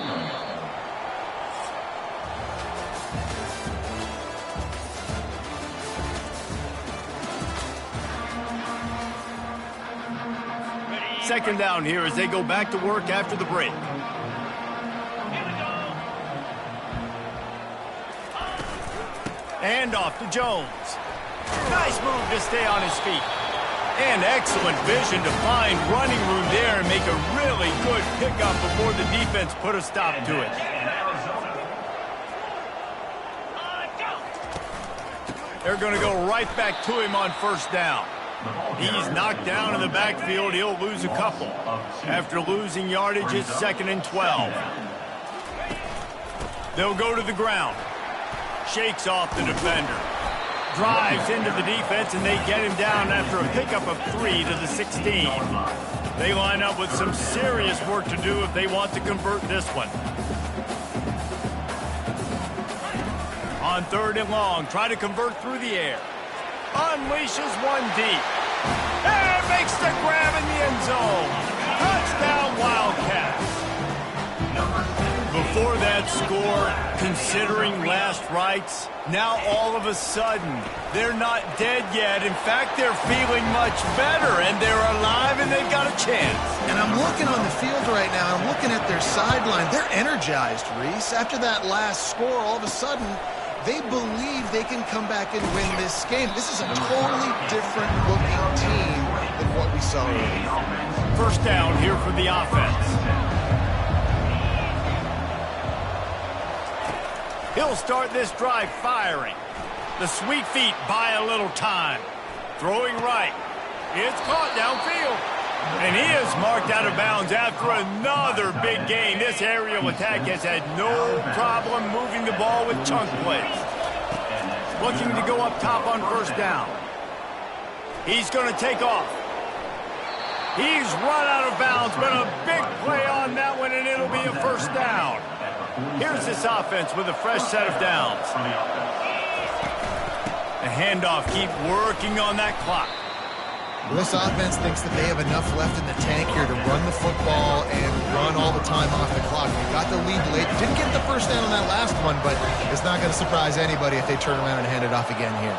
Second down here as they go back to work after the break. And off to Jones. Nice move to stay on his feet. And excellent vision to find running room there and make a really good pickup before the defense put a stop to it. They're going to go right back to him on first down. He's knocked down in the backfield. He'll lose a couple. After losing yardage, it's second and 12. They'll go to the ground. Shakes off the defender. Drives into the defense, and they get him down after a pickup of 3 to the 16. They line up with some serious work to do if they want to convert this one. On third and long, try to convert through the air. Unleashes one deep. And makes the grab in the end zone. Touchdown, Wildcats. Before that score, considering last rites, now all of a sudden, they're not dead yet. In fact, they're feeling much much better, and they're alive, and they've got a chance. And I'm looking on the field right now. I'm looking at their sideline. They're energized, Reese. After that last score, all of a sudden, they believe they can come back and win this game. This is a totally different looking team than what we saw earlier. First down here for the offense. He'll start this drive firing. The sweet feet buy a little time. Throwing right. It's caught downfield. And he is marked out of bounds after another big gain. This aerial attack has had no problem moving the ball with chunk plays. Looking to go up top on first down. He's going to take off. He's run out of bounds, but a big play on that one, and it'll be a first down. Here's this offense with a fresh set of downs. The handoff, keep working on that clock. Well, this offense thinks that they have enough left in the tank here to run the football and run all the time off the clock. They got the lead late. Didn't get the first down on that last one, but it's not going to surprise anybody if they turn around and hand it off again here.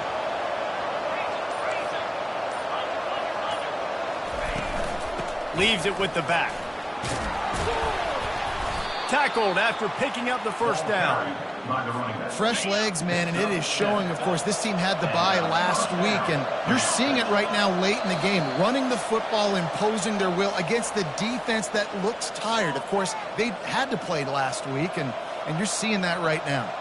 Leaves it with the back. Tackled after picking up the first down. Fresh legs, man, and it is showing, of course, this team had the bye last week, and you're seeing it right now late in the game, running the football, imposing their will against the defense that looks tired. Of course, they had to play last week, and you're seeing that right now.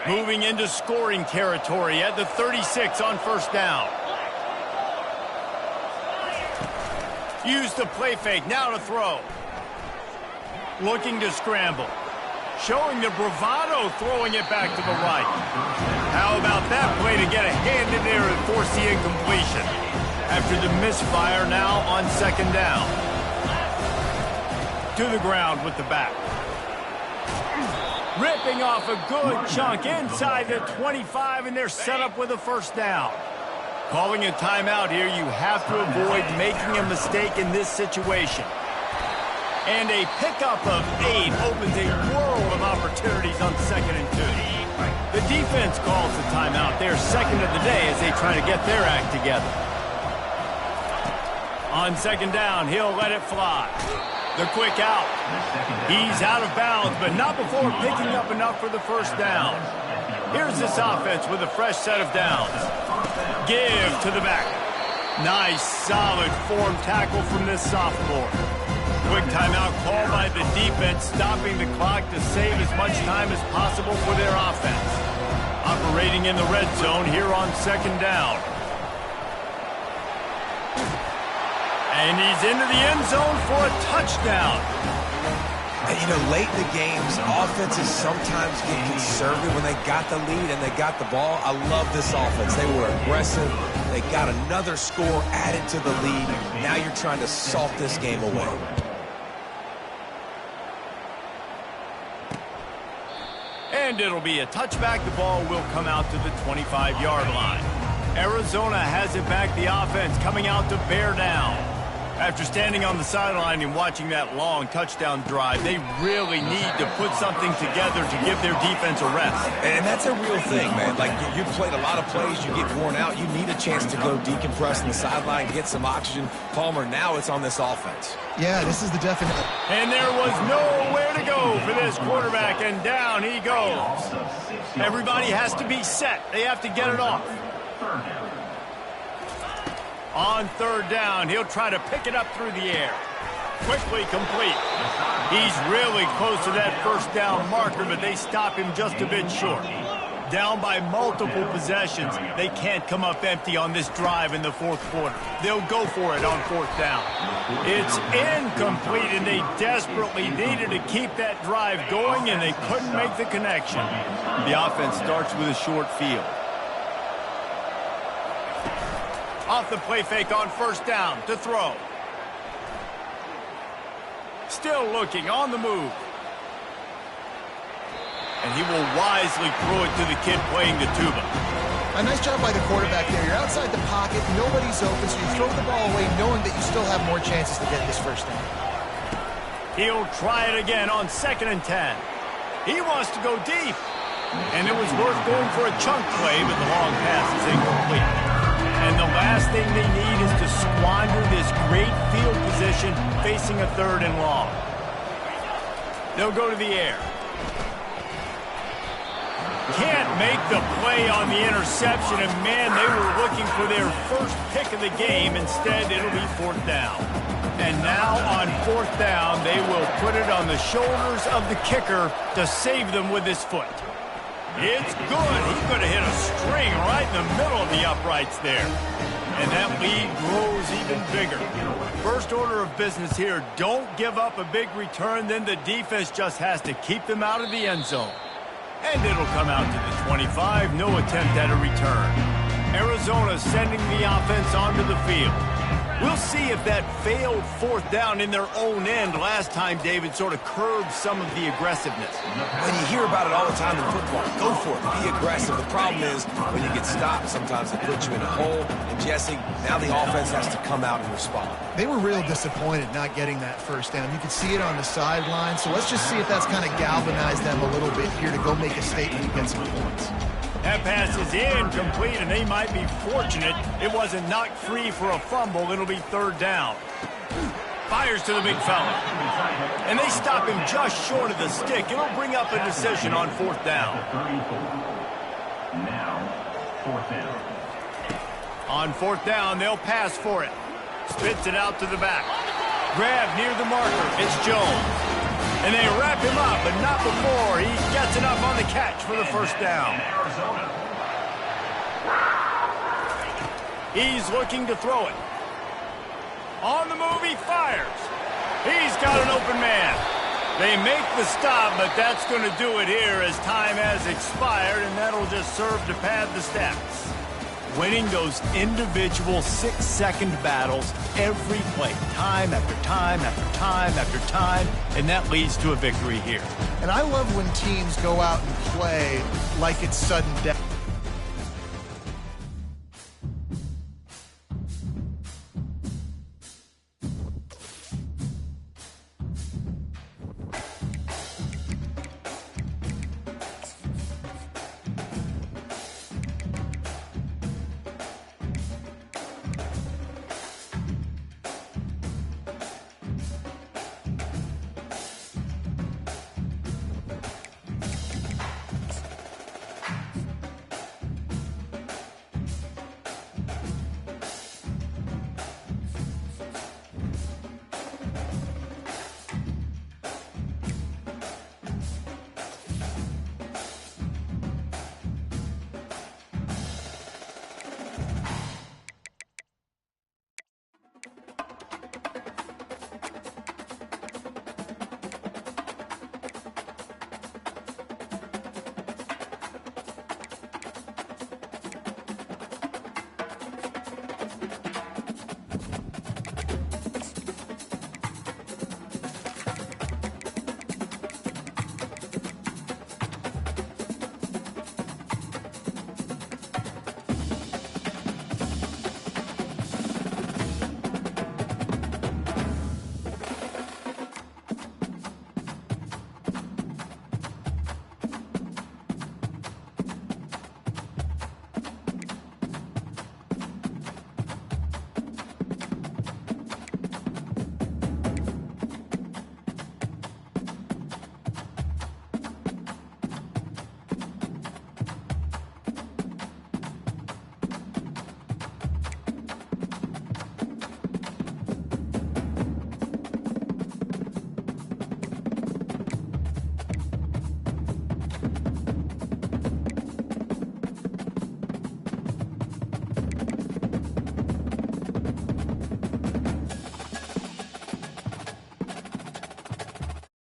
Moving into scoring territory at the 36 on first down. Use the play fake, now to throw. Looking to scramble. Showing the bravado, throwing it back to the right. How about that play to get a hand in there and force the incompletion? After the misfire, now on second down. To the ground with the back. Ripping off a good chunk inside the 25, and they're set up with a first down. Calling a timeout here, you have to avoid making a mistake in this situation. And a pickup of 8 opens a world of opportunities on 2nd and 2. The defense calls the timeout. They're second of the day as they try to get their act together. On second down, he'll let it fly. The quick out. He's out of bounds, but not before picking up enough for the first down. Here's this offense with a fresh set of downs. Give to the back. Nice, solid form tackle from this sophomore. Quick timeout called by the defense, stopping the clock to save as much time as possible for their offense. Operating in the red zone here on second down. And he's into the end zone for a touchdown. And, you know, late in the games, offenses sometimes get conservative when they got the lead and they got the ball. I love this offense. They were aggressive. They got another score added to the lead. Now you're trying to salt this game away. And it'll be a touchback. The ball will come out to the 25-yard line. Arizona has it back. The offense coming out to bear down. After standing on the sideline and watching that long touchdown drive, they really need to put something together to give their defense a rest. And that's a real thing, man. Like, you've played a lot of plays, you get worn out, you need a chance to go decompress on the sideline, get some oxygen. Palmer, now it's on this offense. Yeah, this is the definite. And there was nowhere to go for this quarterback, and down he goes. Everybody has to be set. They have to get it off. On third down, he'll try to pick it up through the air. Quickly complete. He's really close to that first down marker, but they stop him just a bit short. Down by multiple possessions, they can't come up empty on this drive in the fourth quarter. They'll go for it on fourth down. It's incomplete, and they desperately needed to keep that drive going, and they couldn't make the connection. The offense starts with a short field. Off the play fake on first down to throw. Still looking on the move. And he will wisely throw it to the kid playing the tuba. A nice job by the quarterback there. You're outside the pocket, nobody's open, so you throw the ball away knowing that you still have more chances to get this first down. He'll try it again on 2nd and 10. He wants to go deep. And it was worth going for a chunk play, but the long pass is incomplete. And the last thing they need is to squander this great field position facing a 3rd and long. They'll go to the air. Can't make the play on the interception, and man, they were looking for their first pick of the game. Instead, it'll be 4th down. And now on 4th down, they will put it on the shoulders of the kicker to save them with his foot. It's good. He could have hit a string right in the middle of the uprights there. And that lead grows even bigger. First order of business here, don't give up a big return, then the defense just has to keep them out of the end zone. And it'll come out to the 25, no attempt at a return. Arizona sending the offense onto the field. We'll see if that failed 4th down in their own end last time, David, sort of curbed some of the aggressiveness. When you hear about it all the time in football, go for it, be aggressive. The problem is when you get stopped, sometimes it puts you in a hole. And Jesse, now the offense has to come out and respond. They were real disappointed not getting that first down. You could see it on the sideline, so let's just see if that's kind of galvanized them a little bit here to go make a statement and get some points. That pass is incomplete, and they might be fortunate it wasn't knocked free for a fumble. It'll be 3rd down. Fires to the big fella. And they stop him just short of the stick. It'll bring up a decision on 4th down. Now, 4th down. On 4th down, they'll pass for it. Spits it out to the back. Grab near the marker. It's Jones. And they wrap him up, but not before he gets enough on the catch for the first down. He's looking to throw it. On the move, he fires. He's got an open man. They make the stop, but that's going to do it here as time has expired, and that'll just serve to pad the stats. Winning those individual 6-second battles every play, time after time after time after time, and that leads to a victory here. And I love when teams go out and play like it's sudden death.